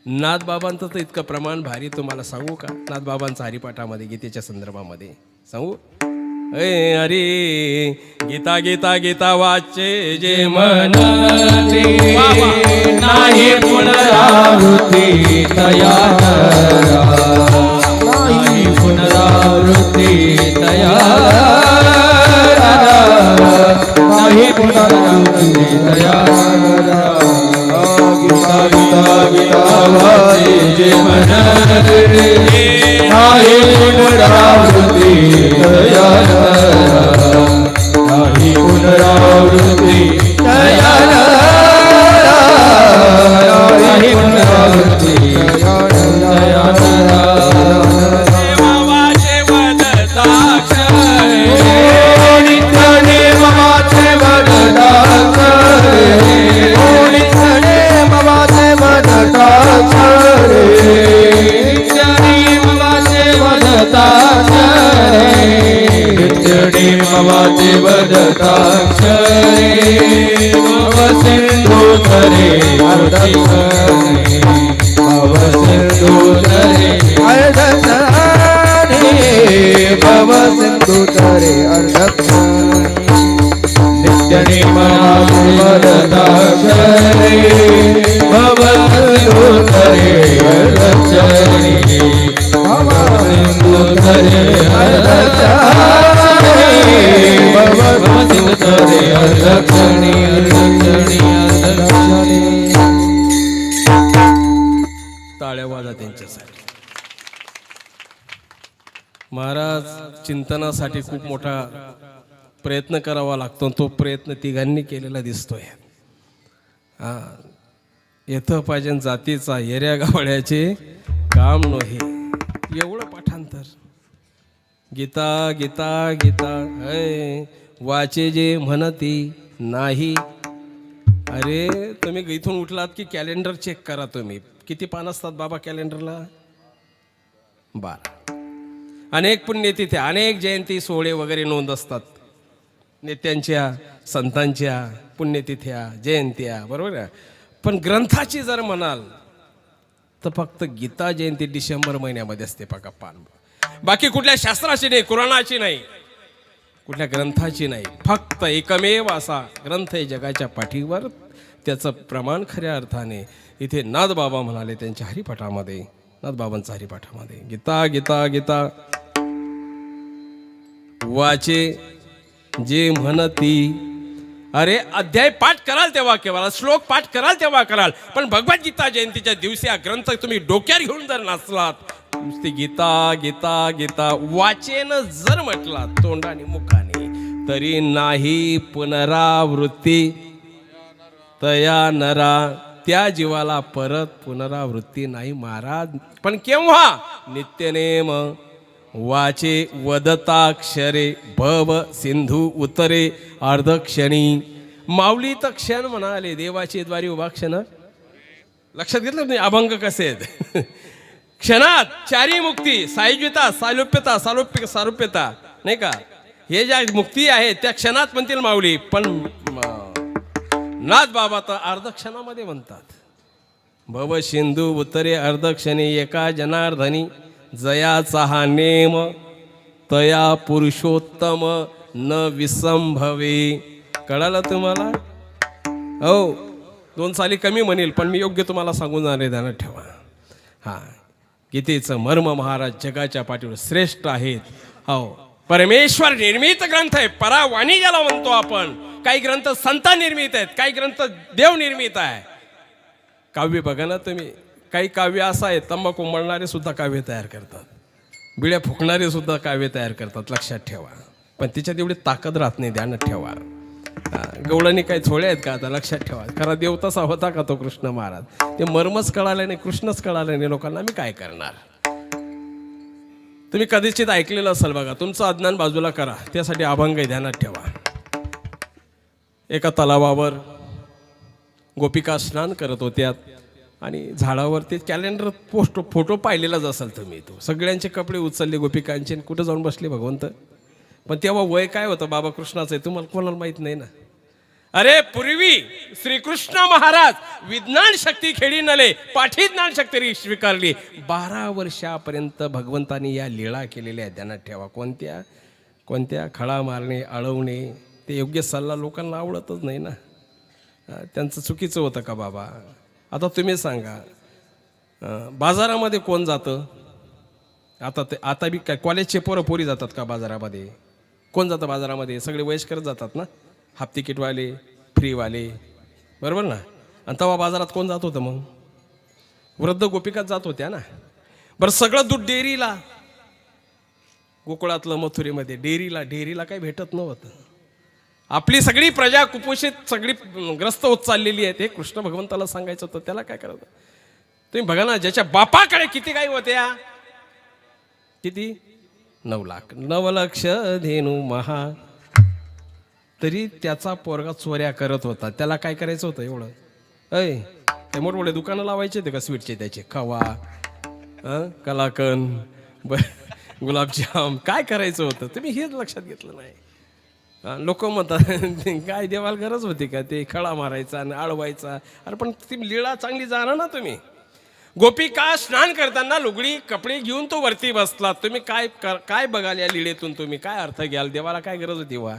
नाथबाबांचं तर इतकं प्रमाण भारी, तुम्हाला सांगू का? नाथबाबांचा हरिपाठामध्ये गीतेच्या संदर्भामध्ये सांगू? अरे गीता गीता गीता वाचे जे मनते नाही पुनरावृत्ती तया करा, नाही पुनरावृत्ती तया नाही पुनरावृत्ती तया करा. गीता गीता गीता वाचे जे मनते नाही पुनरावृत्ती तया करा, नाही पुनरावृत्ती तया करा, नाही पुनरावृत्ती तया करा. देवाचे वदताक्षरे, नित्य देवाचे वदताक्षरे, नित्य देवाचे वदताक्षरे, नित्य देवाचे वदताक्षरे, नित्य देवाचे वदताक्षरे. भव सिंधू तरे अर्धक्षणे, भव सिंधू तरे अर्धक्षणे, भव सिंधू तरे अर्धक्षणे. नित्य देवाचे वदताक्षरे, भव सिंधू तरे अर्धक्षणे, भव सिंधू तरे अर्धक्षणे, भव सिंधू तरे अर्धक्षणे, अर्धक्षणे, अर्धक्षणे. त्यांच्यासाठी. महाराज चिंतनासाठी खूप मोठा प्रयत्न करावा लागतो. तो प्रयत्न तिघांनी केलेला दिसतोय. हा, येथं पाहिजे जातीचा येऱ्या गावड्याचे काम नव्हे. एवढं पाठांतर. गीता गीता गीता ऐ वाचे जे म्हणती नाही. अरे तुम्ही इथून उठलात की कॅलेंडर चेक करा. तुम्ही किती पान असतात बाबा कॅलेंडरला? 12. अनेक पुण्यतिथ्या, अनेक जयंती सोहळे वगैरे नोंद असतात नेत्यांच्या, संतांच्या पुण्यतिथ्या, जयंत्या, बरोबर आहे. पण ग्रंथाची जर म्हणाल तर फक्त गीता जयंती डिसेंबर महिन्यामध्ये असते बघा पान. बाकी कुठल्या शास्त्राची नाही, कुराणाची नाही, कुठल्या ग्रंथाची नाही. फक्त एकमेव असा ग्रंथ आहे जगाच्या पाठीवर. त्याचं प्रमाण खऱ्या अर्थाने इथे नाथबाबा म्हणाले त्यांच्या हरिपाठामध्ये, नाथबाबांच्या हरिपाठामध्ये, गीता गीता गीता वाचे जे म्हणती. अरे अध्याय पाठ कराल तेव्हा केवळ, श्लोक पाठ कराल तेव्हा कराल, पण भगवद्गीता जयंतीच्या दिवशी हा ग्रंथ तुम्ही डोक्यावर घेऊन जर नाचलात, नुसती गीता गीता गीता वाचेन जर म्हटला तोंडाने मुखाने, तरी नाही पुनरावृत्ती तया नरा. त्या जीवाला परत पुनरावृत्ती नाही महाराज. पण केव्हा? नित्यनेम वाचे वदताक्षरे भव सिंधू उतरे अर्धक्षणी. माऊली तर क्षण म्हणाले, देवाची द्वारी उभा क्षण. लक्षात घेतलं तुम्ही अभंग कसे आहेत? क्षणात चारी मुक्ती, सायुज्यता, सालोप्यता, सारुप्यता, नाही का, हे ज्या मुक्ती आहेत त्या क्षणात म्हणतील माऊली. पण नाथ बाबा तर अर्धक्षणामध्ये म्हणतात. भव सिंधू उतरे अर्धक्षणी एका जनार्दनी, जयाचा हा नेम तया पुरुषोत्तम न विसंभवे. कळालं तुम्हाला? हो, 2 साली कमी म्हणेल पण मी योग्य तुम्हाला सांगून जाणे, ध्यानात ठेवा. हां, गीतेचं मर्म महाराज जगाच्या पाठीवर श्रेष्ठ आहेत. हो, परमेश्वर निर्मित ग्रंथ आहे, परावाणी ज्याला म्हणतो आपण. काही ग्रंथ संत निर्मित आहेत, काही ग्रंथ देव निर्मित आहे. काव्य बघा ना तुम्ही, काही काव्य असं आहे तंबाखू मळणारे सुद्धा काव्य तयार करतात, बिड्या फुकणारे सुद्धा काव्य तयार करतात. लक्षात ठेवा. पण तिच्यात एवढी ताकद राहत नाही, ध्यानात ठेवा. गवळणी काही छोळे आहेत का आता? लक्षात ठेवा. खरा देव तसा होता का तो कृष्ण महाराज? ते मर्मच कळालं नाही, कृष्णच कळालं नाही लोकांना. मी काय करणार? तुम्ही कदाचित ऐकलेलं असेल बघा. तुमचं अज्ञान बाजूला करा, त्यासाठी अभंग आहे, ध्यानात ठेवा. एका तलावावर गोपिका स्नान करत होत्या आणि झाडावर ते कॅलेंडर फोटो पाहिलेलाच असाल तुम्ही. तो सगळ्यांचे कपडे उचलले गोपिकांचे, कुठं जाऊन बसले भगवंत. पण तेव्हा वय काय होतं बाबा कृष्णाचं आहे तुम्हाला कोणाला माहित नाही ना. अरे पूर्वी श्रीकृष्ण महाराज विज्ञान शक्ती खेळी नले, पाठी ज्ञान शक्ती स्वीकारली. 12 वर्षापर्यंत भगवंतानी या लीळा केलेल्या, ध्यानात ठेवा. कोणत्या कोणत्या? खळा मारणे, अळवणे. ते योग्य सल्ला लोकांना आवडतच नाही ना. त्यांचं चुकीचं होतं का बाबा? आता तुम्ही सांगा, बाजारामध्ये कोण जातं? आता बी काय कॉलेजचे पोरं पोरी जातात का बाजारामध्ये? कोण जातं बाजारामध्ये? सगळे वयस्कर जातात ना, हाफ तिकीटवाले, फ्रीवाले, बरोबर ना. आणि तेव्हा बाजारात कोण जात होतं मग? वृद्ध गोपिकाच जात होत्या ना. बरं, सगळं दूध डेअरीला, गोकुळातलं मथुरेमध्ये डेअरीला काही भेटत नव्हतं. आपली सगळी प्रजा कुपोषित, सगळी ग्रस्त होत चाललेली आहे. ते कृष्ण भगवंताला सांगायचं होतं, त्याला काय करायचं? तुम्ही बघा ना, ज्याच्या बापाकडे किती गायी होत्या? किती? 9 लाख, 9 लक्ष धेनू महा. तरी त्याचा पोरगा चोऱ्या करत होता. त्याला काय करायचं होतं एवढं? ते मोठमोठे दुकानं लावायचे होते का स्वीटचे? त्याचे खवा, कलाकंद, गुलाबजाम, काय करायचं होतं? तुम्ही हेच लक्षात घेतलं नाही. लोक म्हणतात काय देवाला गरज होती का ते खळा मारायचा आणि अडवायचा? अरे पण ती लीळा चांगली जाणार ना तुम्ही. गोपिका स्नान करताना लुगडी कपडे घेऊन तो वरती बसला. तुम्ही काय बघाल या लीळेतून? तुम्ही काय अर्थ घ्याल? देवाला काय गरज होती वा?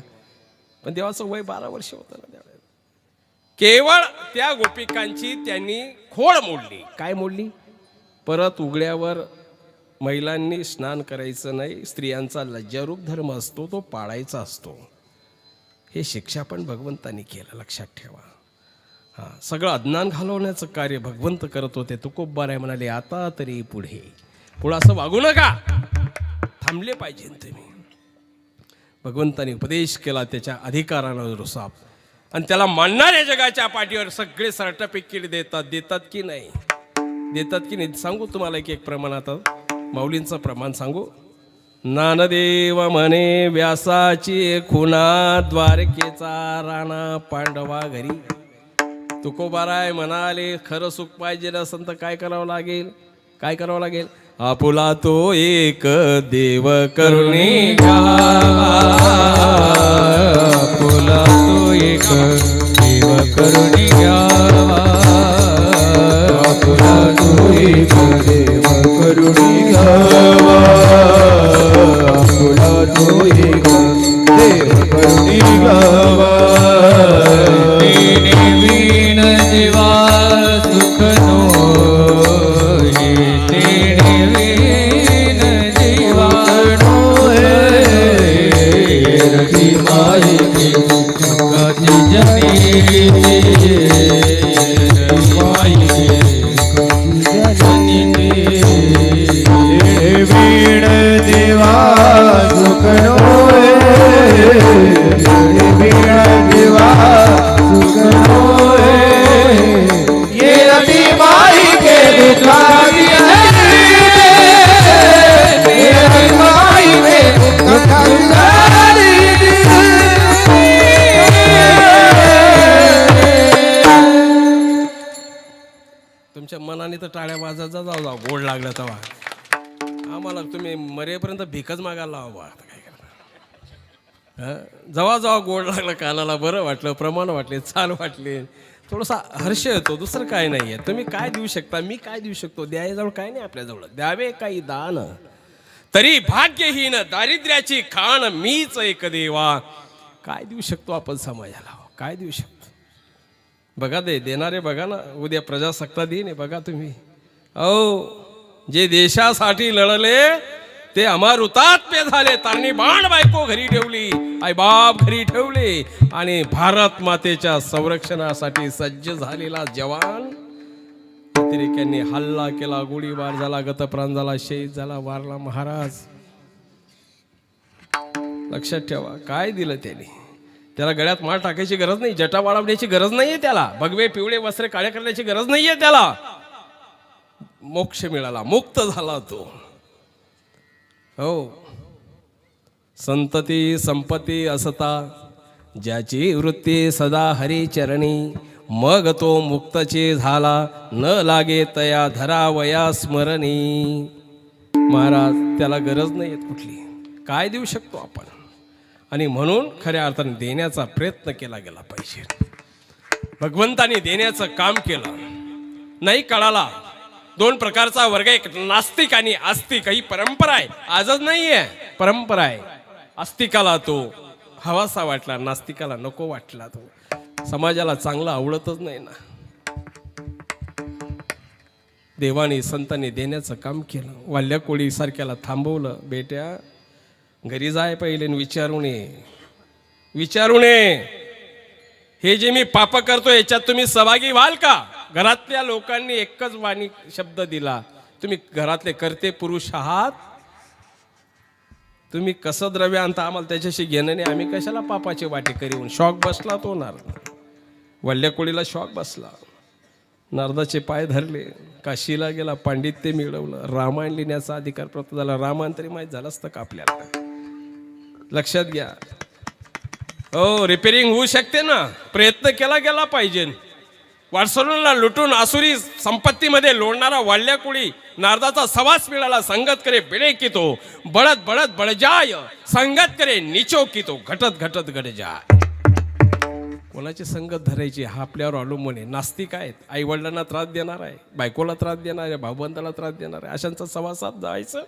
पण देवाचं वय 12 वर्ष होतं ना त्यावेळेला. केवळ त्या गोपिकांची त्यांनी खोड मोडली. काय मोडली? परत उघड्यावर महिलांनी स्नान करायचं नाही, स्त्रियांचा लज्जारूप धर्म असतो तो पाळायचा असतो. हे शिक्षा पण भगवंतानी केलं, लक्षात ठेवा. सगळं अज्ञान घालवण्याचं कार्य भगवंत करत होते. तुकोबाराय म्हणाले आता तरी पुढे असं वागू नका, थांबले पाहिजे तुम्ही. भगवंताने उपदेश केला त्याच्या अधिकारानुसार, आणि त्याला मानणाऱ्या जगाच्या पाठीवर सगळे सर्टिफिकेट देतात की नाही, देतात की नाही सांगू तुम्हाला एक प्रमाणात माऊलींचं प्रमाण सांगू. नानदेव म्हणे व्यासाची खुना द्वारकेचा राणा पांडवा घरी. तुकोबाराय म्हणाले खरं सुख पाहिजे असेल तर काय करावं लागेल, काय करावं लागेल, आपुला तो एक देव करुणी घ्यावा, आपुला तो एक देव करुणी घ्यावा, आपुला तो एक देव करुणी घ्यावा, आपुला तो एक देव करुणी घ्यावा. वीण जीवा सुख नोहे, वीण जीवा नोहे, रती माई की गती जनी, माई की जनी. वीण जीवा सुख नोहे, वीण जीवा सुख नोहे, ये रति माई के दुखारी है, ये रति माई के दुखारी. तुमच्या मनाने तर टाळ्या वाजायचा जाऊ गोड लागला तेव्हा. आम्हाला तुम्ही मरेपर्यंत भिकच मागायला लावा, आता काय करणार. जेव्हा गोड लागलं कानाला बरं वाटलं, प्रमाण वाटले, छान वाटले, थोडासा हर्ष येतो, दुसरं काय नाही आहे. तुम्ही काय देऊ शकता, मी काय देऊ शकतो, द्यायजवळ काय नाही आपल्याजवळ. द्यावे काही दान तरी भाग्यहीन, दारिद्र्याची खाण मीच एक देवा. काय देऊ शकतो आपण समाजाला, काय देऊ शकतो. बघा देणारे बघा ना, उद्या प्रजासत्ताक दिन आहे बघा तुम्ही. जे देशासाठी लढले ते अमर हुतात्मे झाले. त्यांनी बाण बायको घरी ठेवली, आईबाप घरी ठेवले, आणि भारत मातेच्या संरक्षणासाठी सज्ज झालेला जवान अतिरेक्यांनी हल्ला केला, गोळीबार झाला, गतप्राण झाला, शहीद झाला, वारला महाराज. लक्षात ठेवा काय दिलं त्याने. त्याला गळ्यात माळ टाकायची गरज नाही, जटा वाढवण्याची गरज नाहीये त्याला, भगवे पिवळे वस्त्र काळे करण्याची गरज नाहीये त्याला. मोक्ष मिळाला, मुक्त झाला तो. हो, संतती संपत्ती असता ज्याची वृत्ती सदा हरी चरणी, मग तो मुक्तचे झाला, न लागे तया धरावया स्मरणी. महाराज त्याला गरज नाही येत कुठली, काय देऊ शकतो आपण. आणि म्हणून खऱ्या अर्थाने देण्याचा प्रयत्न केला गेला पाहिजे. भगवंताने देण्याचं काम केलं नाही. कळाला दोन प्रकारचा वर्ग, एक नास्तिक आणि आस्तिक. ही परंपरा आहे, आजच नाहीये, परंपरा आहे. आस्तिकाला तो हवासा वाटला, नास्तिकाला नको वाटला. तो समाजाला चांगला आवडतच नाही ना. देवाने संतांनी देण्याचं काम केलं. वाल्या कोळी सारख्याला थांबवलं, बेट्या घरी जाय पहिले विचारू नये हे जे मी पाप करतो याच्यात तुम्ही सहभागी व्हाल का. घरातल्या लोकांनी एकच वाणी शब्द दिला, तुम्ही घरातले करते पुरुष आहात, तुम्ही कसं द्रव्य आणता आम्हाला त्याच्याशी घेणं नाही, आम्ही कशाला पापाचे वाटे करीन. शॉक बसला तो नारद, वल्ल्या कोळीला शॉक बसला. नारदाचे पाय धरले, काशीला गेला, पांडित्य मिळवलं, रामायण लिहिण्याचा अधिकार प्राप्त झाला. रामायण तरी माहीत झालं असतं का आपल्याला. लक्षात घ्या, हो रिपेरिंग होऊ शकते ना, प्रयत्न केला गेला पाहिजे. वारसोला लुटून आसुरी संपत्तीमध्ये लोळणारा वाल्या कोळी नारदाचा सवास मिळाला. संगत करे बिळे की तो बळत बळत बळजाय, संगत करे निचो की तो घटत घटत गड जाय. कोणाची संगत धरायची हा आपल्यावर अवलंबून आहे. नास्तिक आहेत, आई वडिलांना त्रास देणार आहे, बायकोला त्रास देणार आहे, भाऊबंदाला त्रास देणार आहे, अशांचा सवासात जायचं.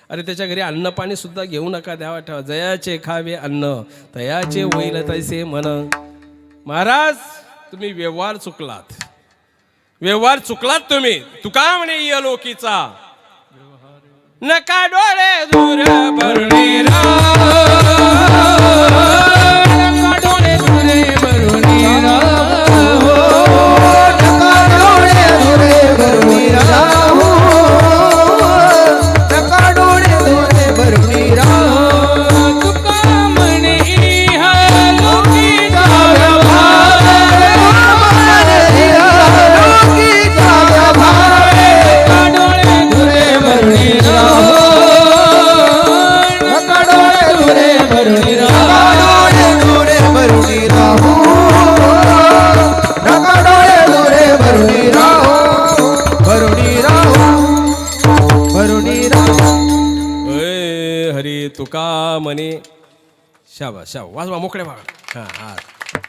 अरे त्याच्या घरी अन्न पाणी सुद्धा घेऊ नका, द्यावा ठेवा. जयाचे खावे अन्न तयाचे होईल तैसे म्हण. महाराज तुम्ही व्यवहार चुकलात तुम्ही. तुका म्हणे इहलोकीचा नका डोळे दूर भरणे नका डोळे दूर भरणे म्हणे शाबास वाजवा मोकळे बघा हां हां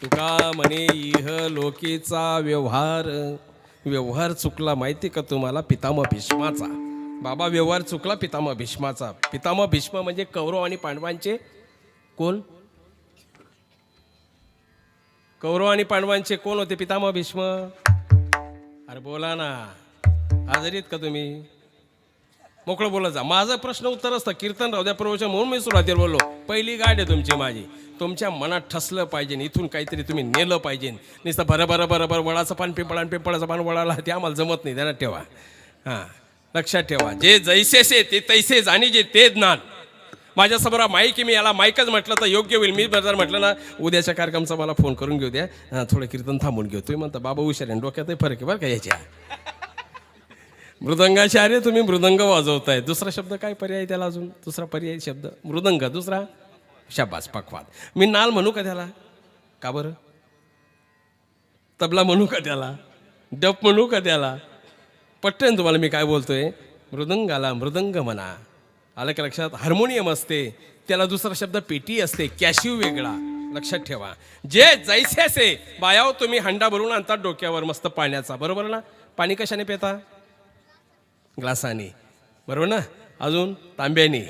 तुका म्हणे इह लोकीचा व्यवहार चुकला माहिती का तुम्हाला पितामह भीष्माचा. बाबा व्यवहार चुकला पितामह भीष्माचा. पितामह भीष्म म्हणजे कौरव आणि पांडवांचे कोण? कौरव आणि पांडवांचे कोण होते पितामह भीष्म? अरे बोला ना, आजारी आहेत का तुम्ही? मोकळं बोलत जा. माझं प्रश्न उत्तर असतं कीर्तन राहू द्या प्रवचन म्हणून मी सुरुवातीला बोललो. पहिली गाठ आहे तुमची माझी. तुमच्या मनात ठसलं पाहिजे, इथून काहीतरी तुम्ही नेलं पाहिजे. नुसतं बरं वळाचं पान पिंपळाचं पान वळाला ते आम्हाला जमत नाही. ध्यानात ठेवा. हां लक्षात ठेवा. जे जैसेसे ते तैसेच आणि जे ते ज्ञान. माझ्यासमोर माईक मी याला माईकच म्हटलं तर योग्य होईल. मी जर म्हटलं ना उद्याच्या कार्यक्रमचा मला फोन करून घेऊ द्या, थोडं कीर्तन थांबून घेऊ. तुम्ही म्हणता बाबा हुशार आहे, डोक्यातही फरक आहे बरं का याच्या. मृदंगाचे अरे तुम्ही मृदंग वाजवताय. दुसरा शब्द काय पर्याय त्याला? अजून दुसरा पर्याय शब्द मृदंग. दुसरा शाबास पकवाद. मी नाल म्हणू का त्याला? का बरं? तबला म्हणू का त्याला? डप म्हणू का त्याला? पटकन तुम्हाला मी काय बोलतोय. मृदंगाला मृदंग म्हणा. आलं का लक्षात? हार्मोनियम असते त्याला दुसरा शब्द पेटी असते. कॅशिव वेगळा. लक्षात ठेवा. जे जैसे बायाव तुम्ही हंडा भरून आणतात डोक्यावर मस्त पाण्याचा, बरोबर ना? पाणी कशाने पिता? ग्लासाने, बरोबर ना? अजून तांब्याने,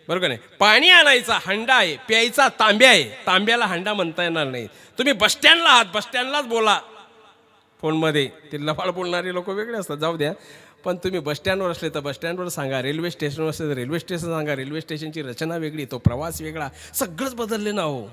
बरोबर नाही? पाणी आणायचा हंडा आहे, प्यायचा तांब्या आहे. तांब्याला हंडा म्हणता येणार नाही. तुम्ही बसस्टँडला आहात, बसस्टँडलाच बोला फोनमध्ये. ते लफाड बोलणारे लोक वेगळे असतात, जाऊ द्या. पण तुम्ही बसस्टँडवर असले तर बसस्टँडवर सांगा, रेल्वे स्टेशनवर असले तर रेल्वे स्टेशन सांगा. रेल्वे स्टेशनची रचना वेगळी, तो प्रवास वेगळा, सगळंच बदलले ना हो.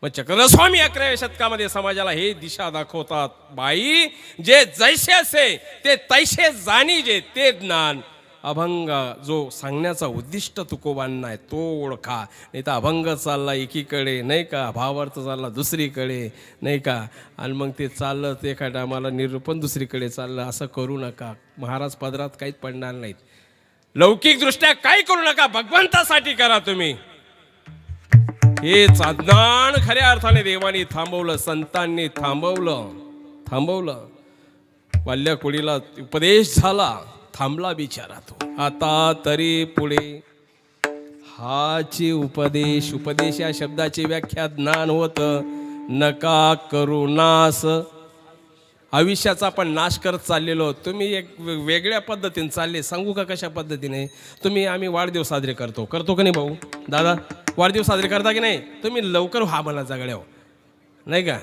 मग चक्रस्वामी 11व्या शतकामध्ये समाजाला हे दिशा दाखवतात. बाई जे जैसे असे ते तैसे जाणी जे ते ज्ञान. अभंग जो सांगण्याचा उद्दिष्ट तुकोबांना आहे तो ओळखा. नाही तर अभंग चालला एकीकडे नाही का, भावार्थ चालला दुसरीकडे नाही का, आणि मग ते चाललं ते एका टायमाला निरूपण दुसरीकडे चाललं. असं करू नका. महाराज पदरात काहीच पडणार नाहीत. लौकिकदृष्ट्या काही करू नका, भगवंतासाठी करा तुम्ही. हे ज्ञान खऱ्या अर्थाने देवानी थांबवलं, संतांनी थांबवलं. वाल्या कुळीला उपदेश झाला, थांबला बिचारा तो. आता तरी पुढे हाची उपदेश या शब्दाची व्याख्या ज्ञान होतं. नका करू नाश. आयुष्याचा आपण नाश करत चाललेलो. तुम्ही एक वेगळ्या पद्धतीने चालले. सांगू का कशा पद्धतीने? आम्ही वाढदिवस साजरे करतो का नाही भाऊ दादा? वाढदिवस साजरे करता की नाही? तुम्ही लवकर हा म्हणा जगड्यावर नाही का?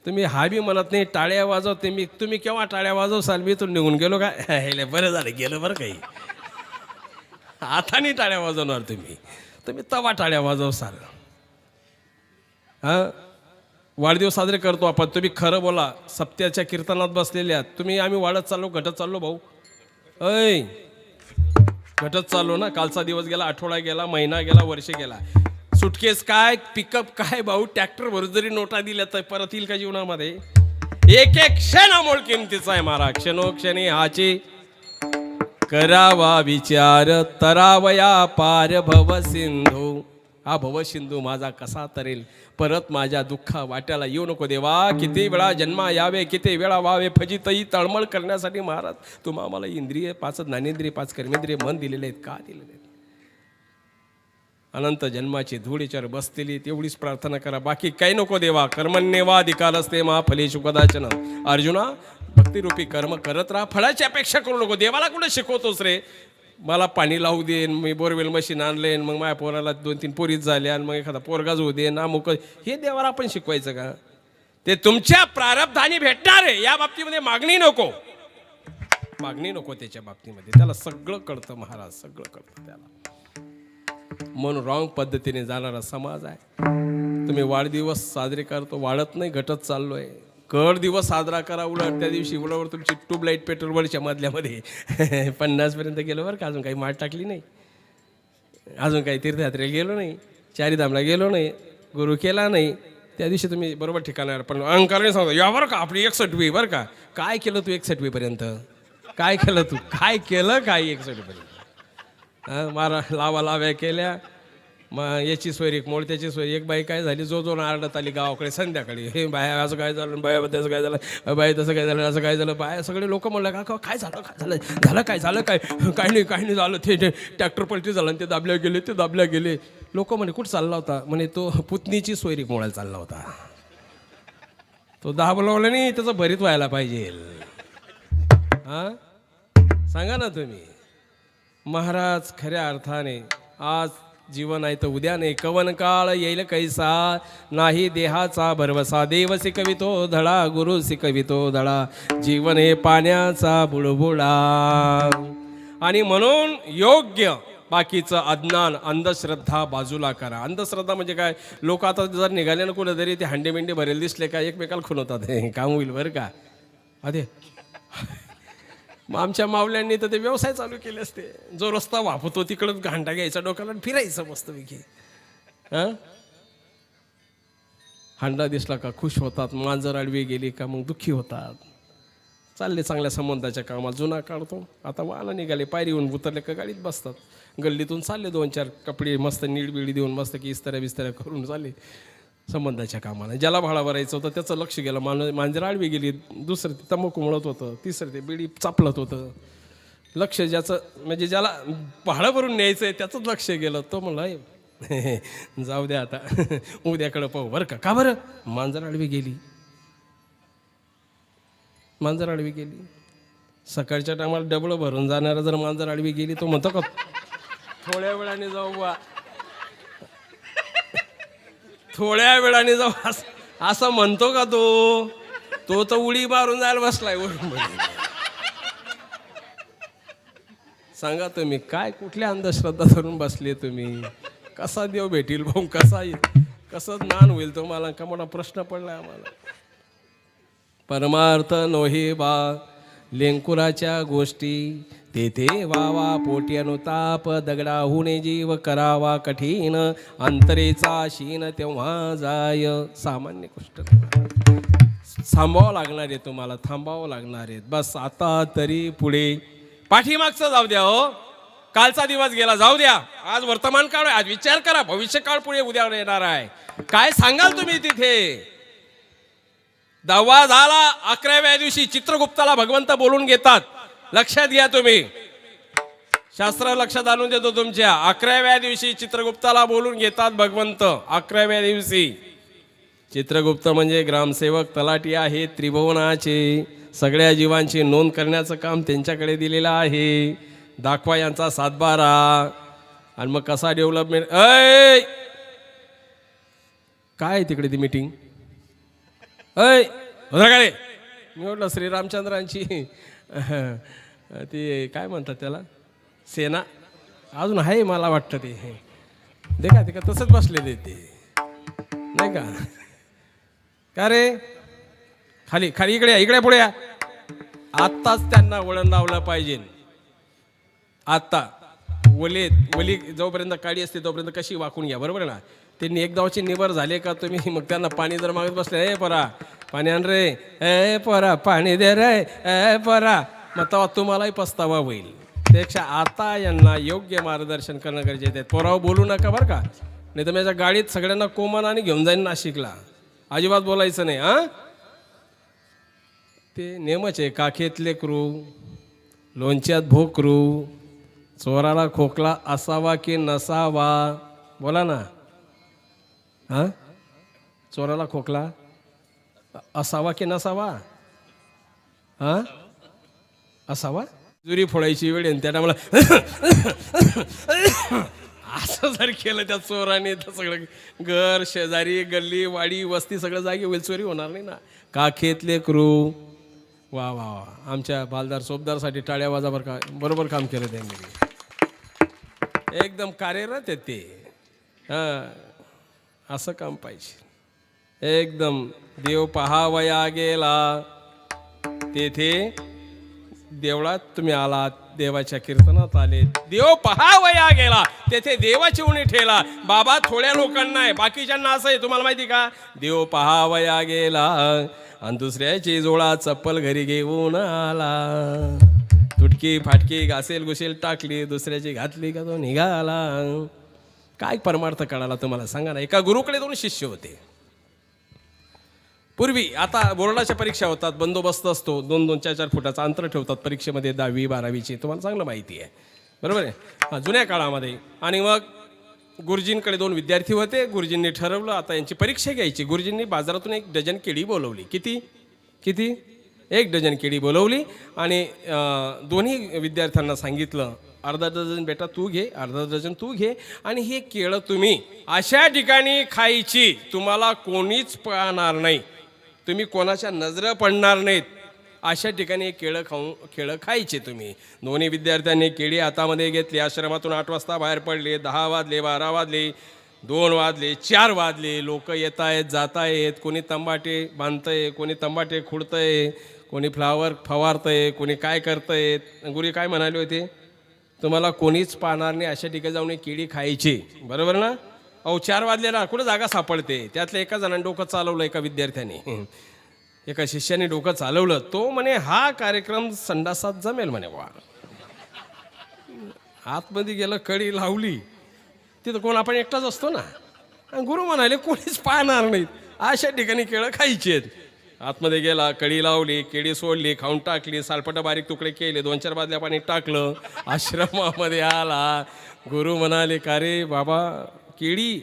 तुम्ही हा बी म्हणत नाही. टाळ्या वाजवते तुम्ही केव्हा टाळ्या वाजवसाल? मी इथून निघून गेलो का? बरं झालं गेलं बरं. काही हाताने टाळ्या वाजवणार तुम्ही तवा टाळ्या वाजवसाल. हां वाढदिवस साजरे करतो आपण. तुम्ही खरं बोला. सप्त्याच्या कीर्तनात बसलेले आहात तुम्ही. आम्ही वाढत चाललो, घटत चाललो भाऊ. ऐ घटत चाललो ना. कालचा दिवस गेला, आठवडा गेला, महिना गेला, वर्ष गेला. सुटकेस काय, पिकअप काय भाऊ? ट्रॅक्टर भरून जरी नोटा दिल्या तर परत येईल का जीवनामध्ये? एक क्षण अमोल किमतीचा आहे महाराज. क्षणोक्षणी हाची करावा विचार. तरावया पार भवसिंधू. हा भवसिंधू माझा कसा तरेल? परत माझ्या दुःखा वाट्याला येऊ नको देवा. किती वेळा जन्मा यावे, किती वेळा व्हावे फजितही. तळमळ करण्यासाठी महाराज तुम्हा आम्हाला इंद्रिय 5, ज्ञानेंद्रिय 5, कर्मेंद्रिय मन दिलेले आहेत. का दिलेले आहेत? अनंत जन्माची धूळ याच्यावर बसलेली. तेवढीच प्रार्थना करा, बाकी काही नको देवा. कर्मण्येवाधिकारस्ते मा फलेषु कदाचन. अर्जुना भक्तिरूपी कर्म करत राहा, फळाची अपेक्षा करू नको. देवाला कुठे शिकवतोस रे? मला पाणी लावू देन, मी बोरवेल मशीन आणलेन, मग माझ्या पोराला 2-3 पोरीच झाल्या, आणि मग एखादा पोरगाच होऊ दे ना. मुक हे देवाला आपण शिकवायचं का? ते तुमच्या प्रारब्धाने भेटणार आहे. या बाबतीमध्ये मागणी नको त्याच्या बाबतीमध्ये. त्याला सगळं कळतं महाराज, सगळं कळतं त्याला. म्हणून रॉंग पद्धतीने जाणारा समाज आहे. तुम्ही वाढदिवस साजरे करतो, वाढत नाही, घटत चाललोय. कड दिवस साजरा करा. उलट त्या दिवशी उलटवर तुमची ट्यूबलाईट पेट्रोलवरच्या मधल्यामध्ये 50पर्यंत गेलो बरं का. अजून काही माठ टाकली नाही, अजून काही तीर्थयात्रेला गेलो नाही, चारीधामला गेलो नाही, गुरु केला नाही. त्या दिवशी तुम्ही बरोबर ठिकाणावर. पण अहंकाराने सांगतो या बरं का आपली 61वी बरं का. काय केलं तू 61वीपर्यंत? काय केलं तू? काय केलं? काय 61वीपर्यंत? मारा लाव्या केल्या, मग याची सोयरी एक मोड त्याची सोयरी एक बाई काय झाली जो जो आरडत आली गावाकडे संध्याकाळी हे बाया असं काय झालं बाया त्याचं काय झालं बाई तसं काय झालं असं काय झालं बाया सगळे लोक म्हणलं का काय झालं काय झालं काय नाही झालं ते ट्रॅक्टर पलटी झालं आणि ते दाबल्या गेले लोक म्हणे कुठं चालला होता म्हणे तो पुतणीची सोयरी मोडायला चालला होता तो दाबलवला नाही त्याचं भरीत व्हायला पाहिजे हां सांगा ना तुम्ही महाराज खऱ्या अर्थाने आज जीवन आहे तर उद्या नाही कवन काळ येईल कैसा नाही देहाचा भरवसा देव शिकवितो धडा गुरु शिकवितो धडा जीवन हे पाण्याचा बुडबुडा आणि म्हणून योग्य बाकीचं अज्ञान अंधश्रद्धा बाजूला करा अंधश्रद्धा म्हणजे काय लोक आता जर निघाले ना कुठं तरी ते हांडे भरेल दिसले का एकमेकाला खुनवतात हे काम होईल बरं का अरे मग आमच्या मावल्यांनी तर ते व्यवसाय चालू केले असते जो रस्ता वापरतो तिकडं घांटा घ्यायचा डोक्याला फिरायचं मस्तपैकी हां हांडा दिसला का खुश होतात मांजर आडवी गेली का मग दुःखी होतात चालले चांगल्या संबंधाच्या कामात जुना काढतो आता वाला निघाले पायरी येऊन उतरले का गाडीत बसतात गल्लीतून चालले 2-4 कपडे मस्त नीट बिडी देऊन मस्त की इस्त्या बिस्त्या करून चालले संबंधाच्या कामाला ज्याला भाडा भरायचं होतं त्याचं लक्ष गेलं मांजर आडवी गेली दुसरं ते तंबाखू मळत होतं तिसरं ते बिडी चापलत होतं लक्ष ज्याचं म्हणजे ज्याला भाडं भरून न्यायचं आहे त्याचंच लक्ष गेलं तो म्हणला जाऊ द्या आता उद्याकडं पाहू बरं का बरं मांजर आडवी गेली सकाळच्या टायमाला डबळं भरून जाणारा जर मांजर आडवी गेली तो म्हणतो का थोड्या वेळाने जाऊ बा थोड्या वेळाने जाऊ असं म्हणतो का तो तर उडी मारून जायला बसलाय सांगा तुम्ही काय कुठल्या अंधश्रद्धा धरून बसले तुम्ही कसा देव भेटील भाऊ कसं ज्ञान होईल तुम्हाला का मोठा प्रश्न पडलाय आम्हाला परमार्थ नोहे बा लेंकुराच्या गोष्टी तेथे वावा पोटी अनुताप दगडाहून जीव करावा कठीण अंतरेचा शीन तेव्हा जाय सामान्य गोष्ट थांबावं लागणार आहे तुम्हाला थांबावं लागणार आहे बस आता तरी पुढे पाठीमागचं जाऊ द्या हो कालचा दिवस गेला जाऊ द्या आज वर्तमान काळ आज विचार करा भविष्य काळ पुढे उद्या येणार आहे काय सांगाल तुम्ही तिथे 10वा झाला 11व्या दिवशी चित्रगुप्ताला भगवंत बोलून घेतात लक्षात घ्या तुम्ही शास्त्र लक्षात आणून देतो तुमच्या 11व्या दिवशी चित्रगुप्ताला बोलून घेतात भगवंत 11व्या दिवशी चित्रगुप्त म्हणजे ग्रामसेवक तलाठी आहे त्रिभुवनाचे सगळ्या जीवांची नोंद करण्याचं काम त्यांच्याकडे दिलेलं आहे दाखवा यांचा 7/12 आणि मग कसा डेव्हलपमेंट काय तिकडे ती मीटिंग रे मी म्हटलं श्रीरामचंद्रांची ते काय म्हणतात त्याला सेना अजून आहे मला वाटतं ते देखा ते का तसंच बसलेले ते नाही का रे खाली खाली इकडे पुढे या आत्ताच त्यांना वळण लावलं पाहिजे आत्ता वली जोपर्यंत काडी असते तोपर्यंत कशी वाकून घ्या बरोबर ना त्यांनी एकदाची निबर झाले का तुम्ही मग त्यांना पाणी जर मागत बसले ए परा पाणी आण रे ए परा पाणी दे रे ए परा मग तेव्हा तुम्हालाही पस्तावा होईल त्यापेक्षा आता यांना योग्य मार्गदर्शन करणं गरजेचं आहे पोराव बोलू नका बरं का नाही तर माझ्या गाडीत सगळ्यांना कोमानाने घेऊन जाईन नाशिकला अजिबात बोलायचं नाही हां ते नेमच आहे काखेतले क्रू लोणच्यात भोकरू चोराला खोकला असावा की नसावा बोला ना हां चोराला खोकला असावा की नसावा हां असावा जुरी फोडायची वेळ आणि त्या टायमाला असं जर केलं त्या चोराने तर सगळं घर शेजारी गल्ली वाडी वस्ती सगळं जागी होईल चोरी होणार नाही ना काखेतले क्रू वा वा वा आमच्या बालदार सोबदारसाठी टाळ्या वाजावर का बरोबर काम केलं त्यांनी एकदम कार्यरत आहे ते हां असं काम पाहिजे एकदम देव पहावया गेला तेथे देवळात तुम्ही आलात देवाच्या कीर्तनात आले देव पहावया गेला तेथे देवाची उणी ठेला बाबा थोड्या लोकांना आहे बाकीच्यांना असं आहे तुम्हाला माहिती का देव पहावया गेला आणि दुसऱ्याची जोळा चप्पल घरी घेऊन आला तुटकी फाटकी घासेल घुसेल टाकली दुसऱ्याची घातली का तो निघाला काय परमार्थ कळाला तुम्हाला सांगा ना. एका गुरुकडे 2 शिष्य होते पूर्वी. आता बोर्डाच्या परीक्षा होतात, बंदोबस्त असतो, 2-2, 4-4 फुटाचं अंतर ठेवतात परीक्षेमध्ये 10वी 12वीची, तुम्हाला चांगलं माहिती आहे बरोबर आहे. जुन्या काळामध्ये. आणि मग गुरुजींकडे 2 विद्यार्थी होते. गुरुजींनी ठरवलं आता यांची परीक्षा घ्यायची. गुरुजींनी बाजारातून 1 डझन केळी बोलवली. किती 1 डझन केळी बोलवली आणि दोन्ही विद्यार्थ्यांना सांगितलं अर्धा डझन बेटा तू घे, अर्धा डझन तू घे, आणि हे केळं तुम्ही अशा ठिकाणी खायची तुम्हाला कोणीच पाहणार नाही, तुम्ही कोणाच्या नजर पडणार नाहीत, अशा ठिकाणी केळं खायचे तुम्ही. दोन्ही विद्यार्थ्यांनी केळी हातामध्ये घेतली. आश्रमातून 8 वाजता बाहेर पडले. 10 वाजले, 12 वाजले, 2 वाजले, 4 वाजले. लोक येत आहेत, जात आहेत. कोणी तंबाटे बांधतंय, कोणी तंबाटे खुडतंय, कोणी फ्लावर फवारतंय, कोणी काय करतंय. गुरु काय म्हणाले होते, तुम्हाला कोणीच पाहणार नाही, अशा ठिकाणी जाऊन केळी खायची, बरोबर ना. 4 वाजले ना, कुठं जागा सापडते. त्यातल्या एका जणांनी डोकं चालवलं, एका विद्यार्थ्याने, एका शिष्याने डोकं चालवलं. तो म्हणे हा कार्यक्रम संडासात जमेल म्हणे. वा, आतमध्ये गेलं, कडी लावली, तिथं कोण आपण एकटाच असतो ना. गुरु म्हणाले कोणीच पाहणार नाहीत, अशा ठिकाणी केळं खायची आहेत. आतमध्ये गेला, कडी लावली, केळी सोडली, खाऊन टाकली, सालपटा बारीक तुकडे केले, 2-4 बादल्या पाणी टाकलं, आश्रमामध्ये आला. गुरु म्हणाले का रे बाबा केळी.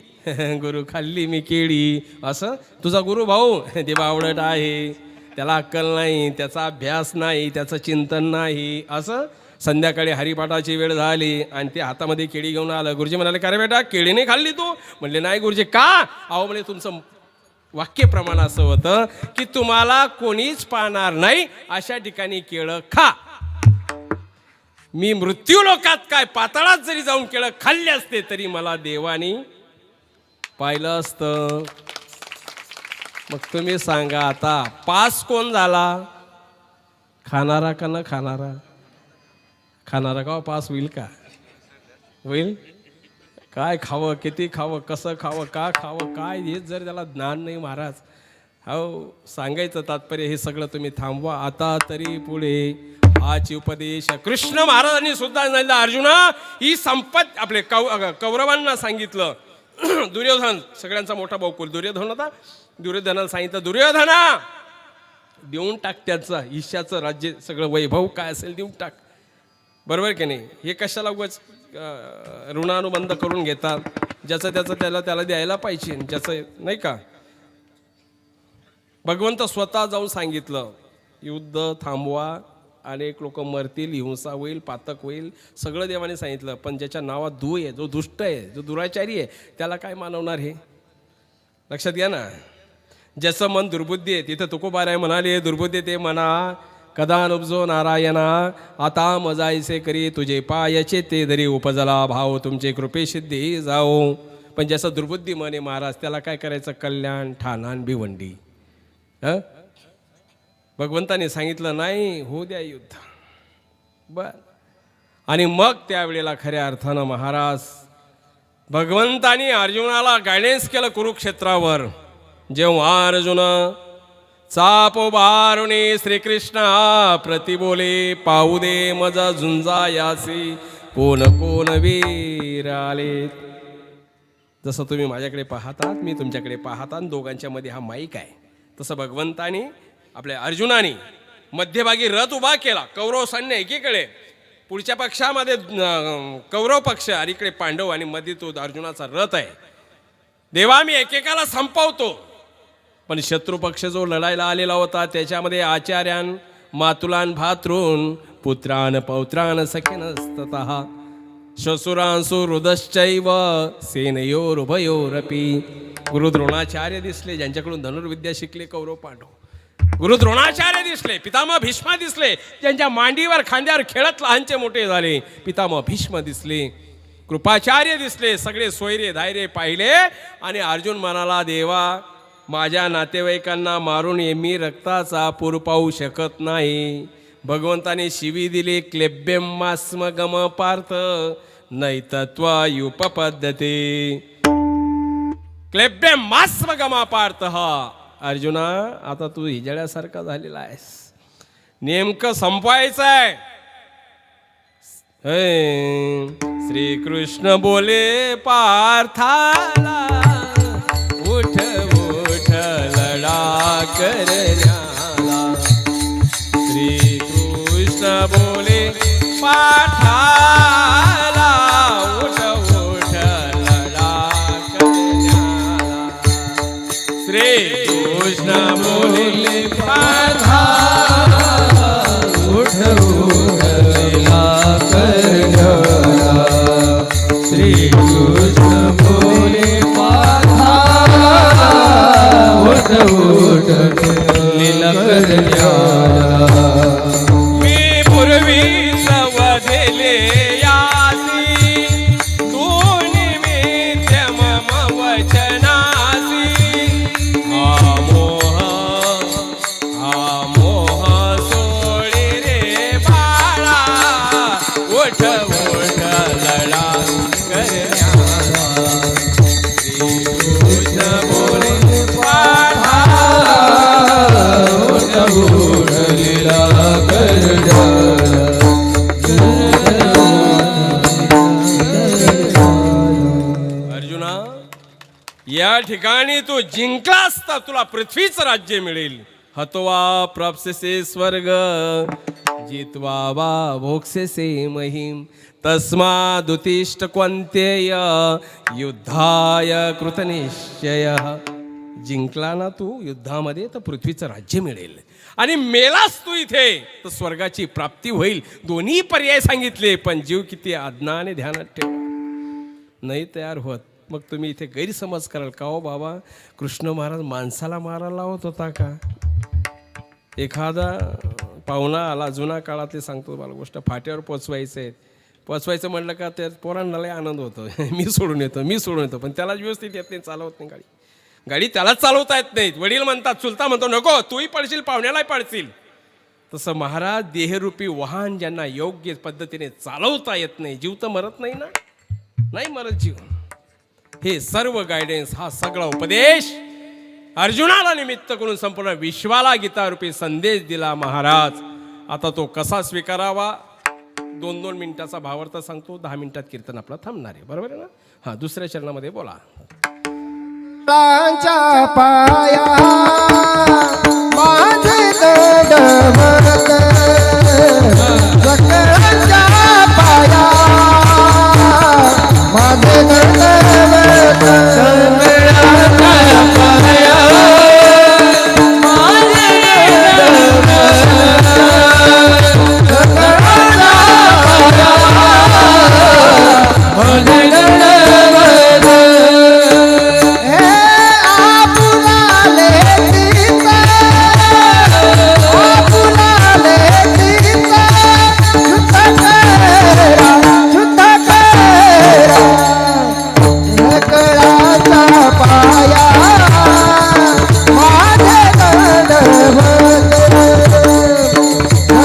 गुरु खाल्ली मी केळी. असं तुझा गुरु भाऊ ते बावळट आहे, त्याला अक्कल नाही, त्याचा अभ्यास नाही, त्याचं चिंतन नाही. असं संध्याकाळी हरिपाठाची वेळ झाली आणि ते हातामध्ये केळी घेऊन आलं. गुरुजी म्हणाले का रे बेटा केळी नाही खाल्ली तू. म्हणले नाही गुरुजी. का. अहो म्हणजे तुमचं वाक्यप्रमाण असं होतं की तुम्हाला कोणीच पाहणार नाही, अशा ठिकाणी केळं खा. मी मृत्यू लोकात काय पाताळात जरी जाऊन केळं खाल्ले असते तरी मला देवानी पाहिलं असतं. मग तुम्ही सांगा आता पास कोण झाला, खाणारा का न खाणारा. खाणारा का पास होईल का, होईल. काय खावं, किती खावं, कसं खावं, का खावं, काय हे जर त्याला ज्ञान नाही महाराज. हो, सांगायचं तात्पर्य हे सगळं तुम्ही थांबवा. आता तरी पुढे हाची उपदेश कृष्ण महाराजांनी सुद्धा सांगितलं. अर्जुना ही संपत आपले कौरवांना सांगितलं. दुर्योधन सगळ्यांचा मोठा भाऊ दुर्योधन होता. दुर्योधनाला सांगितलं दुर्योधना देऊन टाक त्याचं ईशाचं राज्य, सगळं वैभव काय असेल देऊन टाक, बरोबर की नाही. हे कशाला उगाच ऋणानुबंध करून घेतात. ज्याचं त्याचं त्याला द्यायला पाहिजे, ज्याचं नाही का. भगवंत स्वतः जाऊन सांगितलं युद्ध थांबवा, अनेक लोक मरतील, हिंसा होईल, पातक होईल, सगळं देवाने सांगितलं. पण ज्याच्या नावात दू आहे, जो दुष्ट आहे, जो दुराचारी आहे, त्याला काय मानवणार हे लक्षात घ्या ना. ज्याचं मन दुर्बुद्धी आहे, तिथं तुकोबाराय म्हणाले दुर्बुद्धी ते म्हणा कदा नुबजो नारायणा आता मजायसे करी तुझे पायाचे ते दरी उपजला भाव तुमचे कृपे सिद्धी जाओ. पण ज्याचं दुर्बुद्धी मन आहे महाराज, त्याला काय करायचं, कल्याण ठाणान भिवंडी. भगवंताने सांगितलं नाही होऊ द्या युद्ध, बर. आणि मग त्यावेळेला खऱ्या अर्थानं महाराज भगवंतानी अर्जुनाला गायडन्स केलं कुरुक्षेत्रावर. जेव्हा अर्जुन चापो बारुणे श्रीकृष्ण प्रतिबोले पाहू दे मजा झुंजा यासी कोण कोण वीर आले. जसं तुम्ही माझ्याकडे पाहतात, मी तुमच्याकडे पाहतात, दोघांच्या मध्ये हा माईक आहे. तसं भगवंतानी आपल्या अर्जुनाने मध्यभागी रथ उभा केला. कौरव सैन्य एकीकडे, पुढच्या पक्षामध्ये कौरव पक्ष, अलीकडे पांडव, आणि मध्ये तो अर्जुनाचा रथ आहे. देवा मी एकेकाला संपवतो. पण शत्रू पक्ष जो लढायला आलेला होता त्याच्यामध्ये आचार्यान मातुलान भातृन पुत्रान पौत्रान सखेनस्ततः श्वसुरांसु हृदश्चैव सेनयोरुभयोरपि. गुरु द्रोणाचार्य दिसले, ज्यांच्याकडून धनुर्विद्या शिकले कौरव पांडव. गुरु द्रोणाचार्य दिसले, पितामह भीष्म दिसले, ज्यांच्या मांडीवर खांद्यावर खेळत लहानचे मोठे झाले पितामह भीष्म दिसले. कृपाचार्य दिसले. सगळे सोयरे धायरे पाहिले. आणि अर्जुन म्हणाला देवा माझ्या नातेवाईकांना मारून मी रक्ताचा पूर पाहू शकत नाही. भगवंताने शिवी दिली क्लेब्यम मास्म गम पार्थ नैतत्वायुपपद्धते. क्लेब्यम मास्म गम पार्थ. अर्जुना आता तू हिजड्यासारखा झालेला आहेस, नेमकं संपवायचं आहे. श्री कृष्ण बोले पार्थाला, उठ उठ लढा करण्याला. श्री कृष्ण बोले पार्थाला, उठ उठ लढा करण्याला. श्री कृष्ण बोले पार्थाला, उठ उठ लीला करण्याला. श्री कृष्ण बोले पार्थाला, उठ उठ लीला करण्याला. मी पूर्वीच वधले यासी, तू निमित्त मम वचनासी. हा मोह सोडी रे बाळा, उठ उठ लढा करण्याला. श्री कृष्ण बोले पार्थाला, उठ उठ लीला करण्याला. अर्जुना, या ठिकाणी तू जिंकलास तर तुला पृथ्वीचं राज्य मिळेल. हतवा प्राप्स्यसे स्वर्ग, जित्वा वा भोक्ष्यसे महिम. तस्मादुत्तिष्ठ कौन्तेय, युद्धाय कृतनिश्चयः. जिंकला ना तू युद्धामध्ये तर पृथ्वीचं राज्य मिळेल, आणि मेलास तू इथे तर स्वर्गाची प्राप्ती होईल. दोन्ही पर्याय सांगितले, पण जीव किती आज्ञाने ध्यानात ठेव. नाही तयार होत, मग तुम्ही इथे गैरसमज कराल का हो बाबा, कृष्ण महाराज माणसाला मारायला लावत होता का? एखादा पाहुणा आला, जुना काळातले सांगतो मला गोष्ट, फाट्यावर पोचवायचं म्हटलं का त्या पोरांना लय आनंद होतो. मी सोडून येतो, पण त्यालाच व्यवस्थित येत नाही, चालवत नाही गाडी त्यालाच चालवता येत नाहीत. वडील म्हणतात, चुलता म्हणतो नको तूही पडशील, पाहुण्यालाही पडशील. तसं महाराज देहरूपी वाहन ज्यांना योग्य पद्धतीने चालवता येत नाही, जीव तर मरत नाही ना, नाही मरत जीव. हे सर्व गायडन्स, हा सगळा उपदेश अर्जुनाला निमित्त करून संपूर्ण विश्वाला गीतारूपी संदेश दिला महाराज. आता तो कसा स्वीकारावा, 2-2 मिनिटाचा भावार्थ सांगतो, 10 मिनिटात कीर्तन आपलं थांबणार आहे, बरोबर आहे ना? हा, दुसऱ्या चरणामध्ये बोला. च्या पाया माझे दंडवत, सकळांच्या पाया माझे दंडवत, सकळांच्या पाया माझे दंडवत,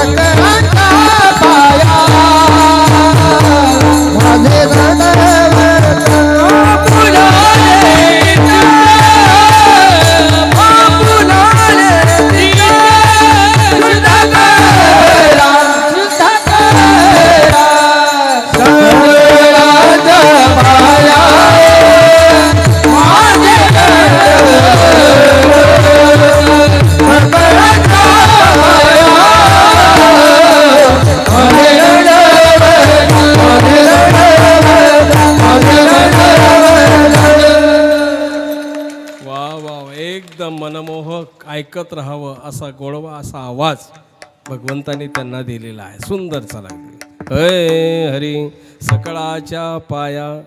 सकळांच्या पाया माझे दंडवत. मनमोहक ऐकत राहावं असा गोडवा, असा आवाज भगवंताने त्यांना दिलेला आहे. सुंदर चला. हय हरी सकळाच्या पाया,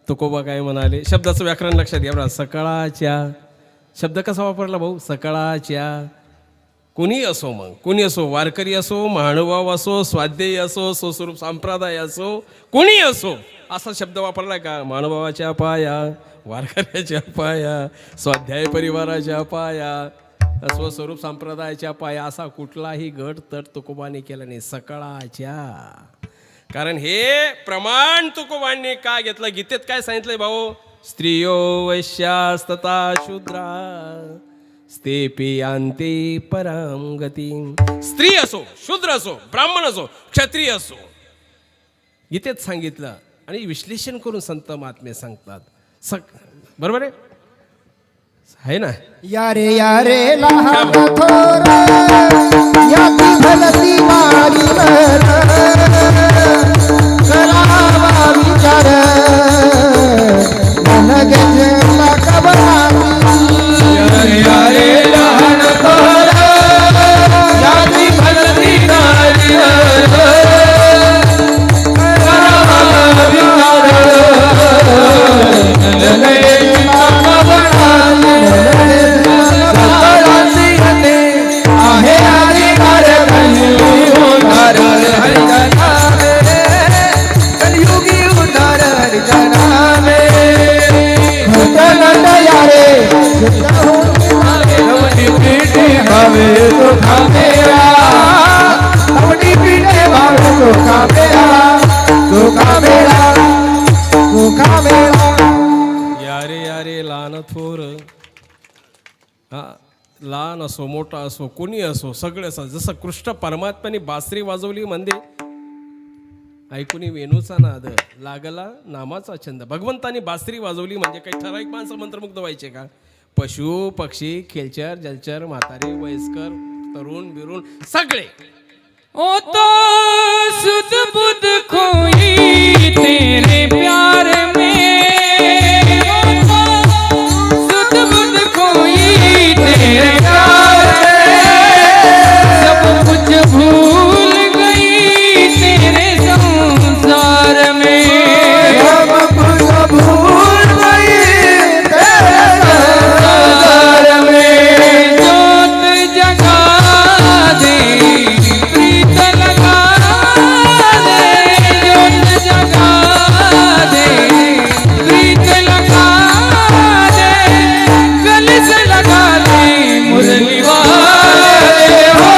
तुकोबा काय म्हणाले, शब्दाचं व्याकरण लक्षात घ्या बरं. सकळाच्या शब्द कसा वापरला भाऊ, सकळाच्या. कुणी असो, मग कुणी असो, वारकरी असो, महानुभाव असो, स्वाध्यायी असो, स्वस्वरूप संप्रदाय असो, कुणी असो, असा शब्द वापरला का? महानुभावाच्या पाया, वारकऱ्याच्या पाया, स्वाध्याय परिवाराच्या पाया, स्वस्वरूप संप्रदायाच्या पाया, असा कुठलाही गट तट तुकोबाने केला नाही. सकळाच्या. कारण हे प्रमाण तुकोबांनी का घेतलं? गीतेत काय सांगितलंय भाऊ? स्त्रियो वैश्यास्तथा शूद्रा स्तेपि यान्ति पराम गती. स्त्री असो, शूद्र असो, ब्राह्मण असो, क्षत्रिय असो, गीतेत सांगितलं आणि विश्लेषण करून संत महात्मे सांगतात. बरोबर आहे ना? या रे लहान थोर याची भलती वारी करावा विचार मन घेतला कबराती. या रे लहान थोर याची भलती वारी करावा आहे अधिकार उधार हरिजना कलयुगी उधार हरिजना पीठे भावे तो खामेरा अपनी पीठे भावे तो खामेरा यारे लहान थोर. हा, लहान असो मोठा असो कोणी असो सगळे असो. जसं कृष्ण परमात्म्याने बासरी वाजवली म्हणजे ऐकुनी वेणूचा नाद लागला नामाचा छंद. भगवंतानी बासरी वाजवली म्हणजे काही ठराविक माणसं मंत्रमुग्ध व्हायचे का? पशु पक्षी खेलचर जलचर म्हातारे वयस्कर तरुण बिरुण सगळे. ओ तो सुध बुध खोई तेरे प्यार में, ओ तो सुध बुध खोई तेरे प्यार में, सब कुछ भूल गई तेरे संसार में, सब कुछ भूल गई तेरे संसार में. जोत जगा दे प्रीत लगा दे, जोत जगा दे प्रीत लगा दे, गले से लगा दे मुरली वाले हो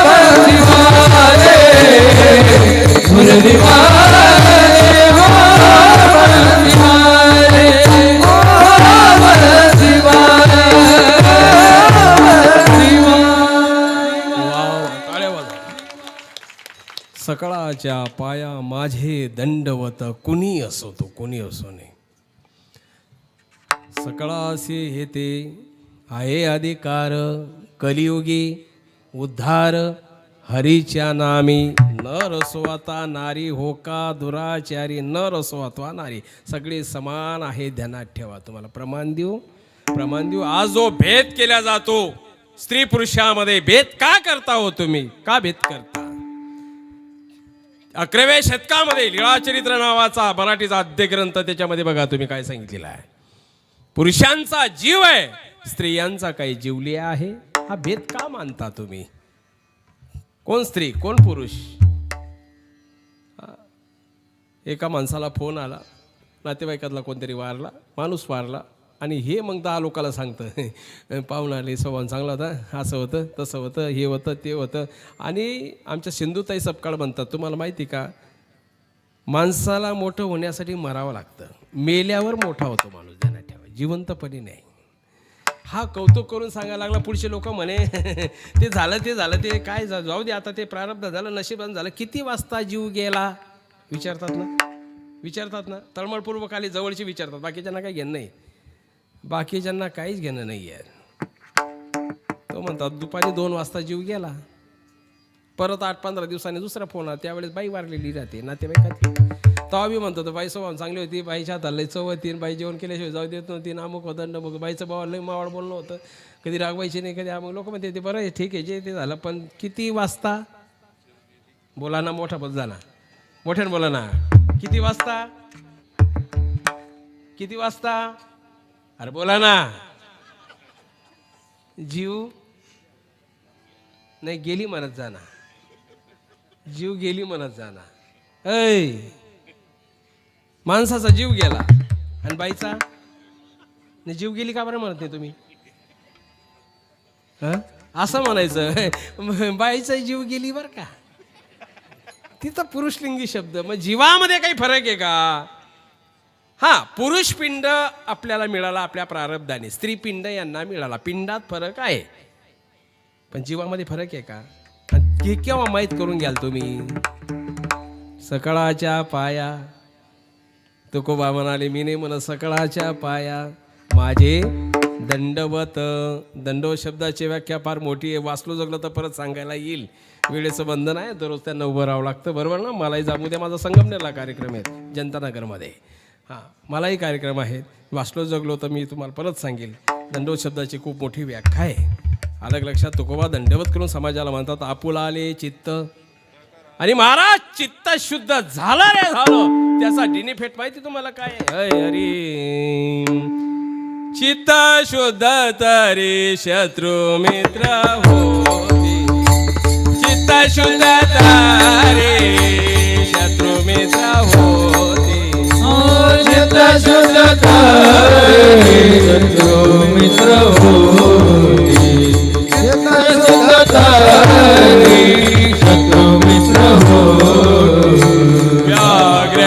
बंसी वाले, मुरली वाले हो बंसी वाले, हो बंसी वाले, बंसी वाले. वाव, टाळ्या वाजवा. सकळाच्या पाया माझे दंडवत कुणी असो तो कुणी असो नाही. सकळासे हे ते आहे अधिकार कलियुगी उद्धार हरीच्या नामी. नर असो आता नारी हो का दुराचारी, नर असो अथवा नारी सगळे समान आहे ध्यानात ठेवा. तुम्हाला प्रमाण देऊ. आज जो भेद केला जातो स्त्री पुरुषामध्ये, भेद का करता हो तुम्ही? का भेद करता? 11व्या शतकामध्ये लीळाचरित्र नावाचा मराठीचा आद्य ग्रंथ, त्याच्यामध्ये बघा तुम्ही काय सांगितलेलं आहे. पुरुषांचा जीव आहे, स्त्रियांचा काही जीवली आहे. हा भेद का मानता तुम्ही? कोण स्त्री कोण पुरुष? एका माणसाला फोन आला, नातेवाईकातला कोणतरी वारला, माणूस वारला आणि हे मग 10 लोकांना सांगतं पाहुणा आले, स्वभाव चांगला होता, असं होतं तसं होतं, हे होतं ते होतं. आणि आमच्या सिंधुताई सपकाळ म्हणतात, तुम्हाला माहिती का माणसाला मोठं होण्यासाठी मरावं लागतं, मेल्यावर मोठा होतो माणूस. ध्यानात ठेवा, जिवंतपणी नाही. हा कौतुक करून सांगायला लागला. पुढचे लोक म्हणे ते झालं ते काय जाऊ दे आता, ते प्रारब्ध झालं नशिबान झालं. किती वाजता जीव गेला विचारतात ना तळमळपूर्वक आली जवळची विचारतात. बाकीच्यांना काही घेणं नाही, बाकीच्यांना काहीच घेणं नाही आहे. तो म्हणतात दुपारी 2 वाजता जीव गेला. परत 8-15 दिवसांनी दुसरा फोन आला, त्यावेळेस बाई वारलेली राहते नातेवाईकात. तेव्हा मी म्हणतो बाई स्वभाव चांगली होती, बाईच्या हाताला लई चव होती, बाई जेवण केल्याशिवाय जाऊ देत नव्हती, अमुक होतं नमुक. बाईचं भावा लई मावळ बोलणं होतं, कधी रागवायची नाही कधी. मग लोक म्हणते ते बरं आहे ठीक आहे जे ते झालं, पण किती वाजता बोला ना, मोठा बोल झाला, मोठ्यानं बोला ना. किती वाजता अरे बोला ना. जीव नाही गेली म्हणत जाना, जीव गेली म्हणत जाना. ऐ माणसाचा जीव गेला आणि बाईचा नाही जीव गेली का बरं म्हणत नाही तुम्ही? असं म्हणायचं बाईचा जीव गेली बरं का. तिथं पुरुषलिंगी शब्द. मग जीवामध्ये काही फरक आहे का? हा, पुरुष पिंड आपल्याला मिळाला आपल्या प्रारब्धाने, स्त्री पिंड यांना मिळाला. पिंडात फरक आहे पण जीवामध्ये फरक आहे का? केव्हा माहीत करून घ्याल तुम्ही? सकळाच्या पाया. तुकोबा म्हणाले मी नाही म्हणत सकळाच्या पाया माझे दंडवत. दंडवत शब्दाची व्याख्या फार मोठी आहे. वाचलो जगलं तर परत सांगायला येईल. वेळेचं बंधन आहे. दररोज त्यांना उभं राहावं लागतं. बरोबर ना. मलाही जाऊ द्या. माझा संगमनेरला कार्यक्रम आहे जनतानगरमध्ये. हां मलाही कार्यक्रम आहेत. वाचलो जगलो तर मी तुम्हाला परत सांगेल. दंडवत शब्दाची खूप मोठी व्याख्या आहे. अलग लक्षात. तुकोबा दंडवत करून समाजाला म्हणतात आपुला आले चित्त. आणि महाराज चित्त शुद्ध झालं रे झालं. त्याचा बेनिफिट माहिती तुम्हाला काय आहे. हरी चित्त शुद्ध तरी शत्रू मित्र होती. चित्त शुद्ध तरी शत्रू मित्र होती. चित्त शुद्ध तरी शत्रू मित्र होती. चित्त शुद्ध तरी शत्रू मित्र होती. व्याघ्र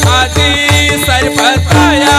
खाते सर्पतया.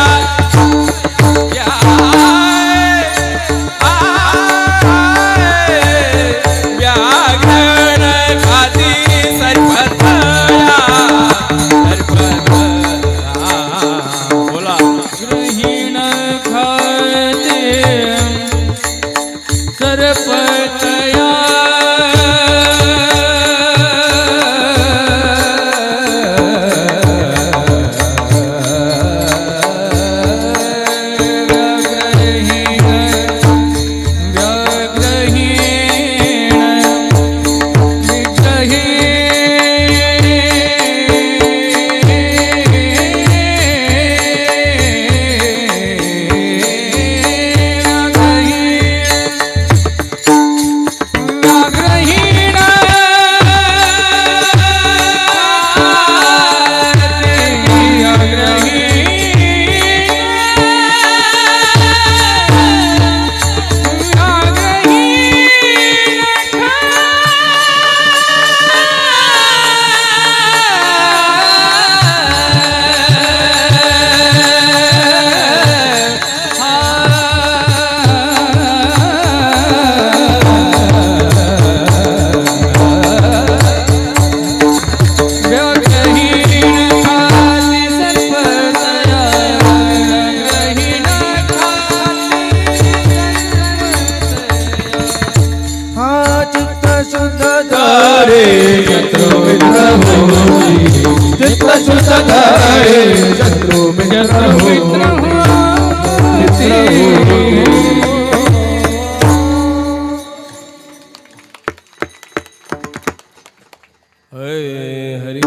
हरी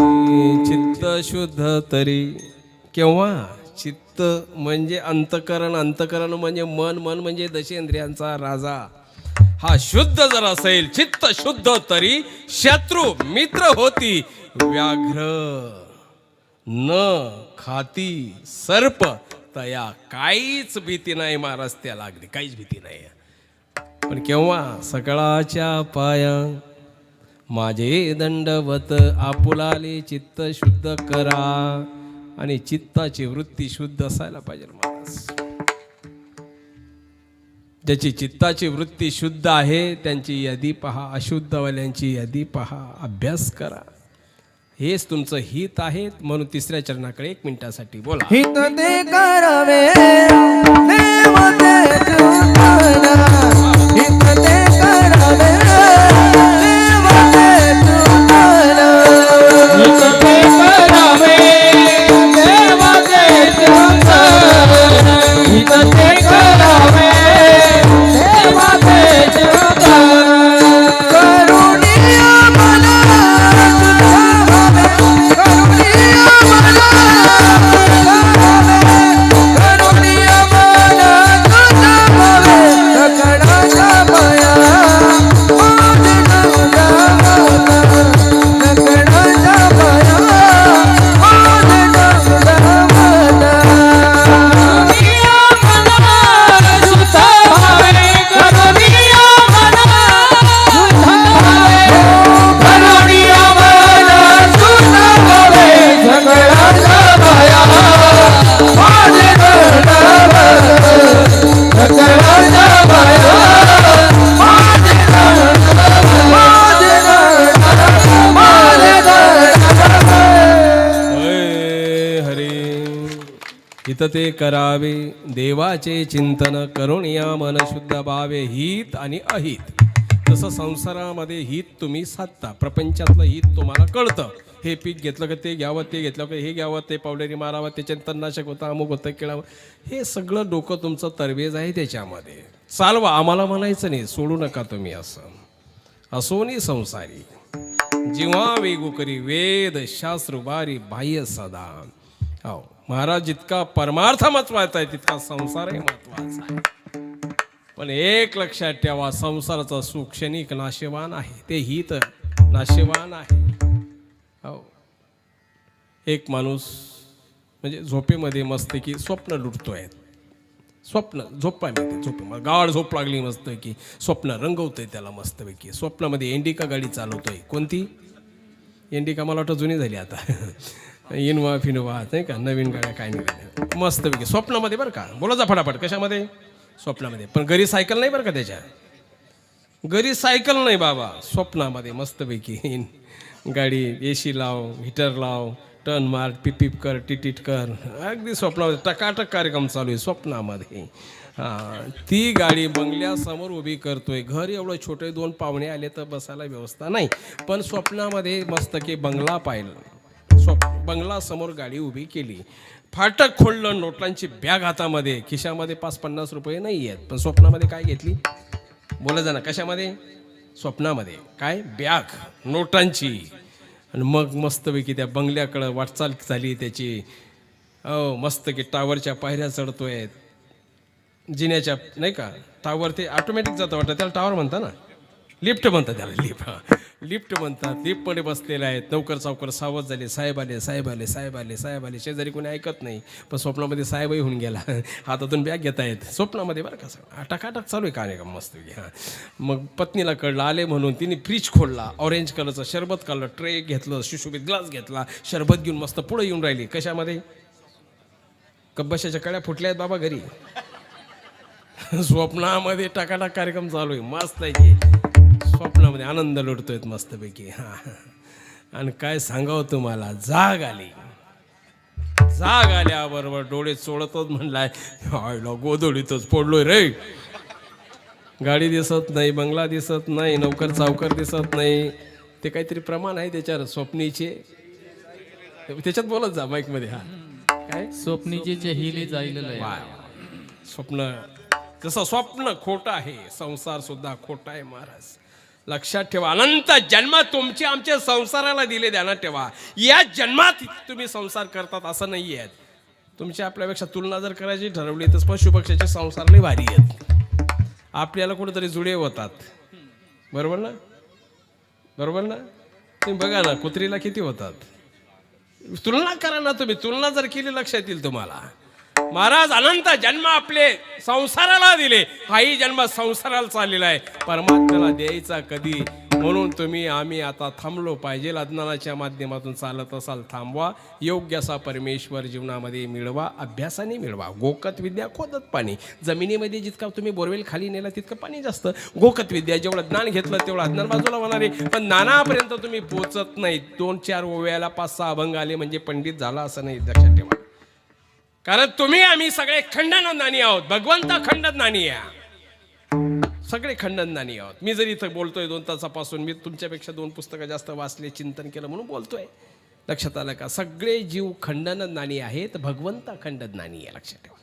चित्त शुद्ध तरी. केव्हा चित्त म्हणजे अंतकरण. अंतकरण म्हणजे मन. मन म्हणजे दशेंद्रियांचा राजा. हा शुद्ध जर असेल चित्त शुद्ध तरी शत्रू मित्र होती. व्याघ्र न खाती सर्प तया. काहीच भीती नाही महाराज त्याला. अगदी काहीच भीती नाही. पण केव्हा सकळाच्या पाया माझे दंडवत आपुलाले चित्त शुद्ध करा. आणि चित्ताची वृत्ती शुद्ध असायला पाहिजे महाराज. ज्याची चित्ताची वृत्ती शुद्ध आहे त्यांची यादी पहा. अशुद्धवाल्यांची यादी पहा. अभ्यास करा. हेच तुमचं हित आहे. म्हणून तिसऱ्या चरणाकडे 1 मिनिटासाठी बोला. हित ते करावे देव ते तुमना. हित ते करावे देव ते तुमना. हित ते करावे देव ते तुमना. हित ते करावे देव ते तुमना. करुणीय मला करुणीय मला करुणीय मला हित ते करावे देवाचे चिंतन करून या मन शुद्ध भावे हित आणि अहित. तसं संसारामध्ये हित तुम्ही साधता, प्रपंचातलं हित तुम्हाला कळतं. हे पीक घेतलं का ते घ्यावं, ते घेतलं का हे घ्यावं, ते पावडरी मारावं, त्याच्यात तणनाशक होतं, अमुक होतं, केळावं, हे सगळं डोकं तुमचं तरवेज आहे त्याच्यामध्ये. चालवा, आम्हाला म्हणायचं नाही, सोडू नका तुम्ही. असं असोनी संसारी जिव्हा वेगू करी वेद शास्त्र उभारी बाह्य सदा. हो महाराज, जितका परमार्थ महत्वाचा आहे तितका संसारही महत्वाचा आहे. पण एक लक्षात ठेवा, संसाराचा सुख क्षणिक नाशवान आहे, ते हित नाशवान आहे. हो, एक माणूस म्हणजे झोपेमध्ये मस्त की स्वप्न लुटतोय, स्वप्न झोपायमध्ये झोप गाढ झोप लागली मस्त की स्वप्न रंगवतोय त्याला मस्तपैकी. स्वप्नामध्ये इंडिका गाडी चालवतोय. कोणती इंडिका? मला वाटतं जुनी झाली आता. इनोवा फिनोवा नाही का, नवीन गाड्या काय नाही मस्तपैकी स्वप्नामध्ये बरं का. बोला जा फटाफट. कशामध्ये? स्वप्नामध्ये. पण घरी सायकल नाही बरं का, त्याच्या घरी सायकल नाही बाबा, स्वप्नामध्ये मस्तपैकी गाडी, एसी लाव, हिटर लाव, टर्न मार, पिपीप कर, टिटीट कर, अगदी स्वप्नामध्ये टकाटक कार्यक्रम चालू आहे स्वप्नामध्ये. हां, ती गाडी बंगल्यासमोर उभी करतोय. घर एवढं छोटे, 2 पाहुणे आले तर बसायला व्यवस्था नाही, पण स्वप्नामध्ये मस्त की बंगला पाहिलं, बंगलासमोर गाडी उभी केली, फाटक खोललं, नोटांची बॅग हातामध्ये, खिशामध्ये 5-50 रुपये नाही आहेत, पण स्वप्नामध्ये काय घेतली? बोला जा ना, कशामध्ये? स्वप्नामध्ये काय? बॅग नोटांची. आणि मग मस्तपैकी त्या बंगल्याकडं वाटचाल झाली त्याची. हो, मस्त की टावरच्या पायऱ्या चढतोय, जिन्याच्या नाही का टावर, ते ऑटोमॅटिक जातं वाटतं, त्याला टावर म्हणतात ना, लिफ्ट म्हणतात त्याला, लिफ्ट म्हणतात. लिफ्टमध्ये बसलेले आहेत, नौकर सावकर सावध झाले, साहेब आले, साहेब आले, साहेब आले, साहेब आले. शेजारी कोणी ऐकत नाही, पण स्वप्नामध्ये साहेबही होऊन गेला, हातातून बॅग घेता येत स्वप्नामध्ये बरं का. टाकाटाक चालू आहे कार्यक्रम मस्त. हां, मग पत्नीला कळलं आले म्हणून, तिने फ्रीज खोलला, ऑरेंज कलरचं शरबत काढलं, ट्रे घेतलं, सुशोभित ग्लास घेतला, शरबत घेऊन मस्त पुढे येऊन राहिली. कशामध्ये? कब्बशाच्या कळ्या फुटल्या आहेत बाबा घरी. स्वप्नामध्ये टाकाटाक कार्यक्रम चालू आहे मस्त आहे की, स्वप्नामध्ये आनंद लुटतोय मस्तपैकी. हां, आणि काय सांगावं तुम्हाला, जाग आली. जाग आल्याबरोबर डोळे चोळतच म्हणलाय, आयला गोधडीतच पडलोय रे. गाडी दिसत नाही, बंगला दिसत नाही, नौकर सावकर दिसत नाही. ते काहीतरी प्रमाण आहे त्याच्यावर स्वप्नीचे, त्याच्यात बोलत जा माईकमध्ये. हा काय? स्वप्नीचे हिले जाईल. स्वप्न जसं स्वप्न खोटं आहे, संसार सुद्धा खोटा आहे महाराज. लक्षात ठेवा, अनंत जन्म तुमचे आमचे संसाराला दिले, ध्यानात ठेवा. या जन्मात तुम्ही संसार करतात असं नाही आहे. तुमची आपल्यापेक्षा तुलना जर करायची ठरवली तर पशुपक्षाचे संसार लई भारी आहेत. आपल्याला कुठेतरी जुळे होतात, बरोबर ना? बरोबर ना? तुम्ही बघा ना, कुत्रीला किती होतात. तुलना करा ना तुम्ही, तुलना जर केली लक्षात येईल तुम्हाला. महाराज, अनंत जन्म आपले संसाराला दिले, हाही जन्म संसाराला चाललेला आहे, परमात्म्याला द्यायचा कधी. म्हणून तुम्ही आम्ही आता थांबलो पाहिजे. अज्ञानाच्या माध्यमातून चालत असाल थांबवा. योग्य असा परमेश्वर जीवनामध्ये मिळवा, अभ्यासाने मिळवा. गोकत विद्या खोदत पाणी. जमिनीमध्ये जितका तुम्ही बोरवेल खाली नेला तितकं पाणी जास्त. गोकत विद्या, जेवढं ज्ञान घेतलं तेवढं अज्ञान बाजूला होणार आहे, पण ज्ञानापर्यंत तुम्ही पोचत नाही. 2-4 ओव्याला 5-6 अभंग आले म्हणजे पंडित झाला असं नाही, लक्षात ठेवा. कारण तुम्ही आम्ही सगळे खंडन ज्ञानी आहोत. भगवंत खंड ज्ञानी आहे, सगळे खंडन ज्ञानी आहोत. मी जरी इथं बोलतोय 2 तासापासून, मी तुमच्यापेक्षा 2 पुस्तकं जास्त वाचले, चिंतन केलं म्हणून बोलतोय. लक्षात आलं का? सगळे जीव खंडन ज्ञानी आहेत, भगवंत खंड ज्ञानी आहे, लक्षात ठेवा.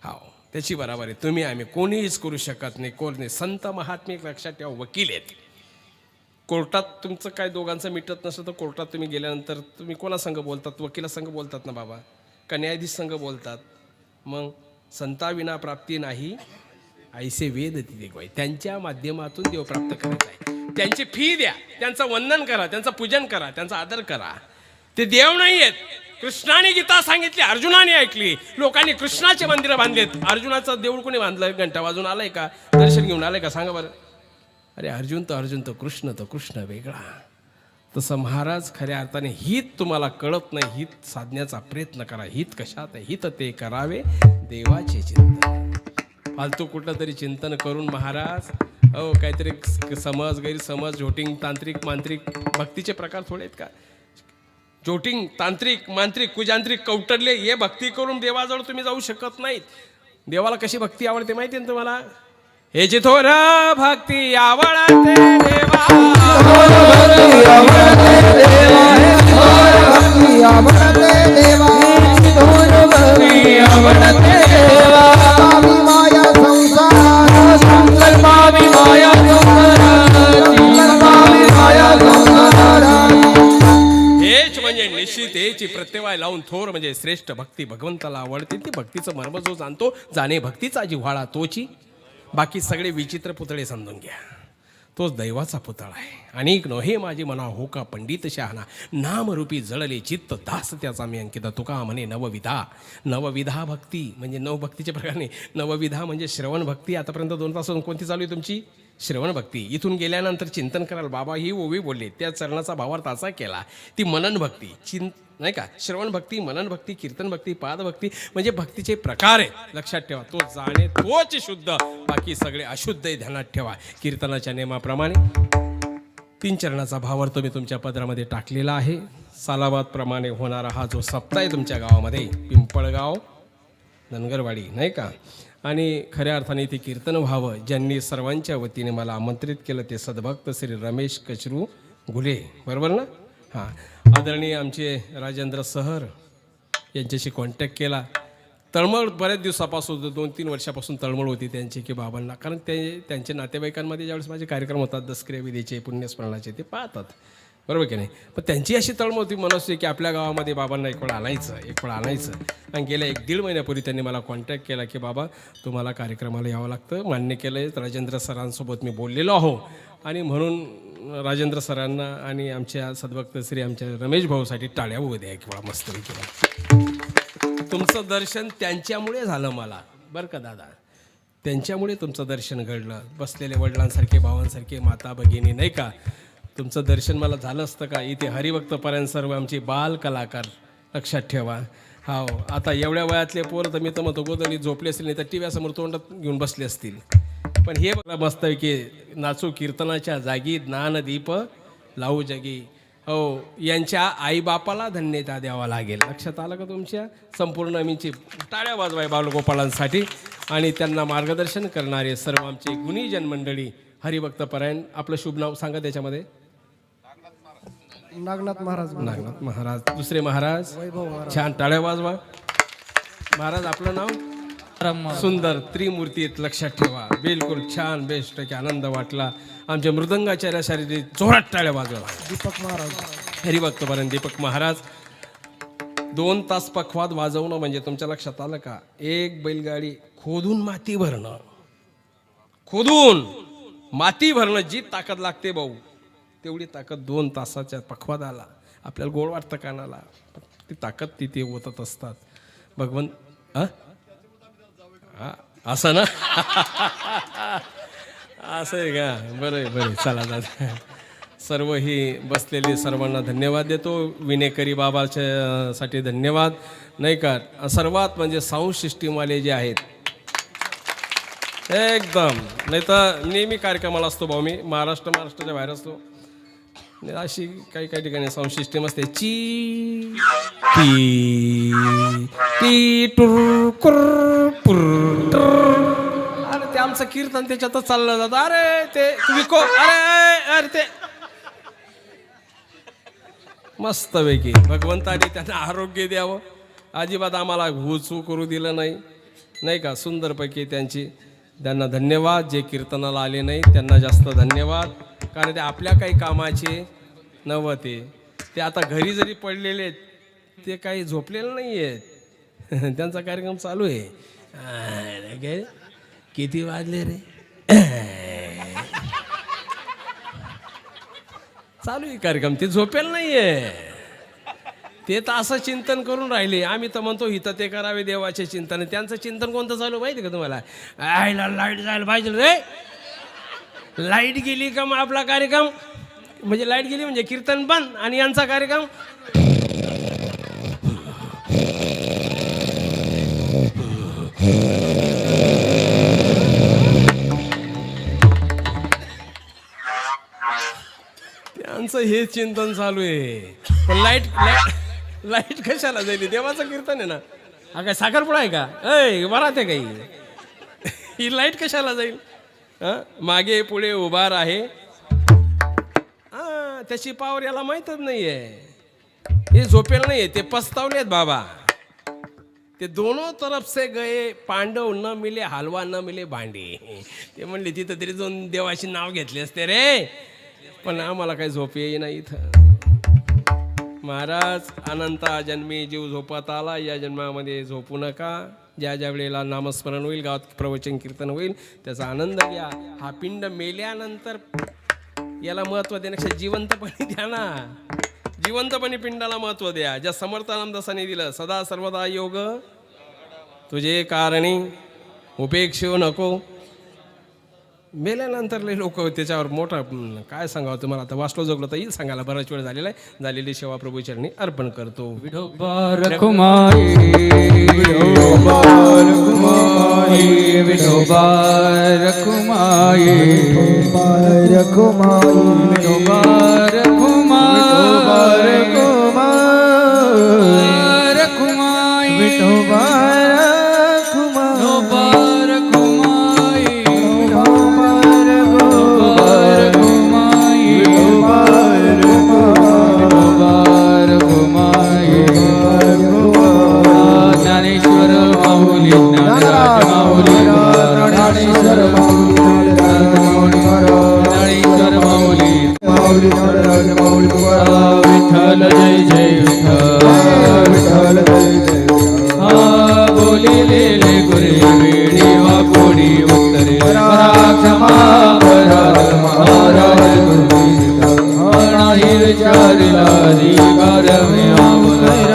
हो, त्याची बरोबर आहे. तुम्ही आम्ही कोणीच करू शकत नाही, कोण नाही. संत महात्मे लक्षात ठेवा वकील आहेत. कोर्टात तुमचं काय दोघांचं मिटत नसतं तर कोर्टात तुम्ही गेल्यानंतर तुम्ही कोणासंग बोलतात? वकिलासंग बोलतात ना बाबा, का न्यायाधीश संघ बोलतात? मग संताविना प्राप्ती नाही ऐसे वेद तिथे गोय. त्यांच्या माध्यमातून देव प्राप्त करायचा आहे. त्यांची फी द्या, त्यांचं वंदन करा, त्यांचं पूजन करा, त्यांचा आदर करा. ते देव नाही आहेत. कृष्णाने गीता सांगितली, अर्जुनाने ऐकली, लोकांनी कृष्णाचे मंदिरं बांधलेत. अर्जुनाचं देऊळ कोणी बांधलं? घंटा वाजून आलाय का? दर्शन घेऊन आलाय का? सांगा बरं. अरे अर्जुन तो कृष्ण वेगळा. तसं महाराज खऱ्या अर्थाने हित तुम्हाला कळत नाही, हित साधण्याचा प्रयत्न करा. हित कशात आहे? हित ते करावे देवाचे चिंतन. फालतू कुठलं तरी चिंतन करून महाराज काहीतरी समज गैरसमज, झोटिंग, तांत्रिक मांत्रिक भक्तीचे प्रकार थोडे आहेत का? जोटिंग तांत्रिक मांत्रिक कुजांत्रिक कौटरले हे भक्ती करून देवाजवळ तुम्ही जाऊ शकत नाहीत. देवाला कशी भक्ती आवडते माहिती आहे ना तुम्हाला? हे जे थोर भक्ती आवडते देवा, आवडते देवा, आवडते देवा, माया संसार संकल्पावी माया हेच म्हणजे निश्चित हेची प्रत्यवाय लावून थोर म्हणजे श्रेष्ठ भक्ती भगवंताला आवडते. ती भक्तीचं मर्म जो जाणतो जाणे भक्तीचा जिव्हाळा तोची. बाकी सगळे विचित्र पुतळे समजून घ्या, तोच दैवाचा पुतळा आहे. अनेक नो हे माझी म्हणा हो का पंडित शहाणा, नामरूपी जळले चित्त दास त्याचा मी अंकिता. तुका म्हणे नवविधा. नवविधा भक्ती म्हणजे नव भक्तीचे प्रकार नाही. नवविधा म्हणजे श्रवण भक्ती. आतापर्यंत 2 तासातून कोणती चालू आहे तुमची? श्रवण भक्ती. इथून गेल्यानंतर चिंतन कराल. बाबा ही ओवी बोलले, त्या चरणाचा भावार्थ असा केला. ती मनन भक्ती नाही का? श्रवण भक्ती, मनन भक्ती, कीर्तन भक्ती, पाद भक्ती म्हणजे भक्तीचे प्रकार आहे. लक्षात ठेवा. तो जाणे तोच शुद्ध, बाकी सगळे अशुद्ध आहे. ध्यानात ठेवा. कीर्तनाच्या नियमाप्रमाणे 3 चरणाचा भावार्थ मी तुमच्या पदरामध्ये टाकलेला आहे. सालाबाद प्रमाणे होणारा हा जो सप्ताह आहे तुमच्या गावामध्ये, पिंपळगाव धनगरवाडी नाही का, आणि खऱ्या अर्थाने ते कीर्तन व्हावं, ज्यांनी सर्वांच्या वतीने मला आमंत्रित केलं ते सद्भक्त श्री रमेश कचरू घुले, बरोबर ना? हां, आदरणीय आमचे राजेंद्र सहर यांच्याशी कॉन्टॅक्ट केला. तळमळ बऱ्याच दिवसापासून 2-3 वर्षापासून तळमळ होती त्यांची की बाबांना, कारण ते त्यांच्या नातेवाईकांमध्ये ज्यावेळेस माझे कार्यक्रम होतात दसक्रिया विधीचे पुण्यस्मरणाचे ते पाहतात, बरोबर की नाही? पण त्यांची अशी तळमळ होती मनस्वी की आपल्या गावामध्ये बाबांना एक वेळ आणायचं. आणि गेल्या 1-1.5 महिन्यापूर्वी त्यांनी मला कॉन्टॅक्ट केला की बाबा तुम्हाला कार्यक्रमाला यावं लागतं. मान्य केलं आहे. राजेंद्र सरांसोबत मी बोललेलो आहो आणि म्हणून राजेंद्र सरांना आणि आमच्या सद्भक्त श्री आमच्या रमेश भाऊसाठी टाळ्या उभे द्या किंवा मस्तपैकी. तुमचं दर्शन त्यांच्यामुळे झालं मला, बरं का दादा, त्यांच्यामुळे तुमचं दर्शन घडलं. बसलेले वडिलांसारखे, भावांसारखे, माता भगिनी नाही का, तुमचं दर्शन मला झालं असतं का? इथे हरिभक्तपर्यंत सर्व आमचे बाल कलाकार, लक्षात ठेवा. हो, आता एवढ्या वयातले पोरं तर मी तर म्हणतो गोदडीत झोपले असतील, नाही तर टी व्हीसमोर तोंडात घेऊन बसले असतील. पण हे बघा मस्त की नाचू कीर्तनाच्या जागी, ज्ञानदीप लावू जगी. हो, यांच्या आईबापाला धन्यता द्यावा लागेल. लक्षात आलं का तुमच्या? संपूर्ण आम्हीची टाळ्या वाजवाय बालगोपाळांसाठी आणि त्यांना मार्गदर्शन करणारे सर्व आमचे गुणीजन मंडळी, हरिभक्तपरायण. आपलं शुभ नाव सांगा त्याच्यामध्ये. नागनाथ महाराज. नागनाथ महाराज. दुसरे महाराज? छान, टाळ्या वाजवा. महाराज आपलं नाव? सुंदर त्रिमूर्तीत. लक्षात ठेवा. बिलकुल छान, बेस्ट, की आनंद वाटला. आमच्या मृदंगाचार्य शारीरिक जोरात टाळ्या वाजवा. दीपक महाराज. हरिभक्तपर्यंत दीपक महाराज. 2 तास पखवाद वाजवणं म्हणजे तुमच्या लक्षात आलं का? एक बैलगाडी खोदून माती भरणं, खोदून माती भरणं, जी ताकद लागते भाऊ तेवढी ताकद 2 तासाच्या पखवादाला. आपल्याला गोड वाटतं कानाला, ती ताकद तिथे ओतत असतात भगवंत. असं ना? असं आहे का? बरं, चला दादा. सर्व ही बसलेली सर्वांना धन्यवाद देतो. विनेकरी बाबाच्या साठी धन्यवाद नाही का. सर्वात म्हणजे साऊंड सिस्टीमवाले जे आहेत एकदम, नाही तर नेहमी कार्यक्रमाला असतो भाऊ मी, महाराष्ट्राच्या बाहेर असतो. अशी काही ठिकाणी साऊंड सिस्टीम असते, ची टी टी टुर कुर पुर. अरे ते आमचं कीर्तन त्याच्यातच चाललं जातं. अरे ते विको, अरे ते मस्तपैकी भगवंताने त्यांना आरोग्य द्यावं. अजिबात आम्हाला घुचू करू दिलं नाही का. सुंदरपैकी त्यांना धन्यवाद. जे कीर्तनाला आले नाही त्यांना जास्त धन्यवाद, कारण ते आपल्या काही कामाचे नव्हते. ते आता घरी जरी पडलेले आहेत, ते काही झोपलेले नाही आहेत. त्यांचा कार्यक्रम चालू आहे. किती वाजले रे? चालू आहे कार्यक्रम, ते झोपेल नाहीये. ते तर असं चिंतन करून राहिले. आम्ही तर म्हणतो इथं ते करावे देवाचे चिंतन. त्यांचं चिंतन कोणतं चालू माहिती का तुम्हाला? आयला लाईट जायला पाहिजे रे. लाईट गेली का मग आपला कार्यक्रम, म्हणजे लाईट गेली म्हणजे कीर्तन बंद आणि यांचा कार्यक्रम. त्यांचं हे चिंतन चालू आहे. पण लाईट कशाला जाईल? देवाचं कीर्तन आहे ना. हा काय साखरपुडा आहे का? ऐ बरात आहे काही? ही लाईट कशाला जाईल? मागे पुढे उभा आहे. त्याची पावर याला माहीतच नाहीये. हे झोपेल नाहीये, ते पस्तावलेत बाबा. ते दोनों तरफ से गए, पांडव न मिले हलवा न मिले भांडी. ते म्हणले तिथं तरी दोन देवाची नाव घेतले असते रे, पण आम्हाला काही झोप येई नाही इथं. महाराज, अनंता जन्मी जीव झोपत आला, या जन्मामध्ये झोपू नका. ज्या ज्या वेळेला नामस्मरण होईल, गावात प्रवचन कीर्तन होईल, त्याचा आनंद घ्या. हा पिंड मेल्यानंतर याला महत्त्व देण्यापेक्षा जिवंतपणे द्या ना. जिवंतपणे पिंडाला महत्त्व द्या. ज्या समर्थ रामदासांनी दिलं, सदा सर्वदा योग तुझे कारणी उपेक्षो नको. मेल्यानंतर लोक त्याच्यावर मोठा काय सांगावं तुम्हाला. आता वाचलो जगलो तर येईल सांगायला, बराच वेळ झालेला आहे. झालेली सेवा प्रभू चरणी अर्पण करतो. विठोबा रखुमाई, विठोबा रखुमाई, विठोबा रखुमाई, विठोबा रखुमाई, विठोबा रखुमाई, विठोबा ज्ञानेश्वर माऊली, ज्ञानराज माऊली, ज्ञानेश्वर माऊली, ज्ञानेश्वर माऊली, माऊली ज्ञानराज माऊली. विठ्ठल जय जय विठ्ठल, विठ्ठल जय जय. बोलिलेले गुरे वेडी वाकोडी उत्तरे, क्षमा करा महाराज गुरुजी. नाही विचारला अधिकार मी आवला.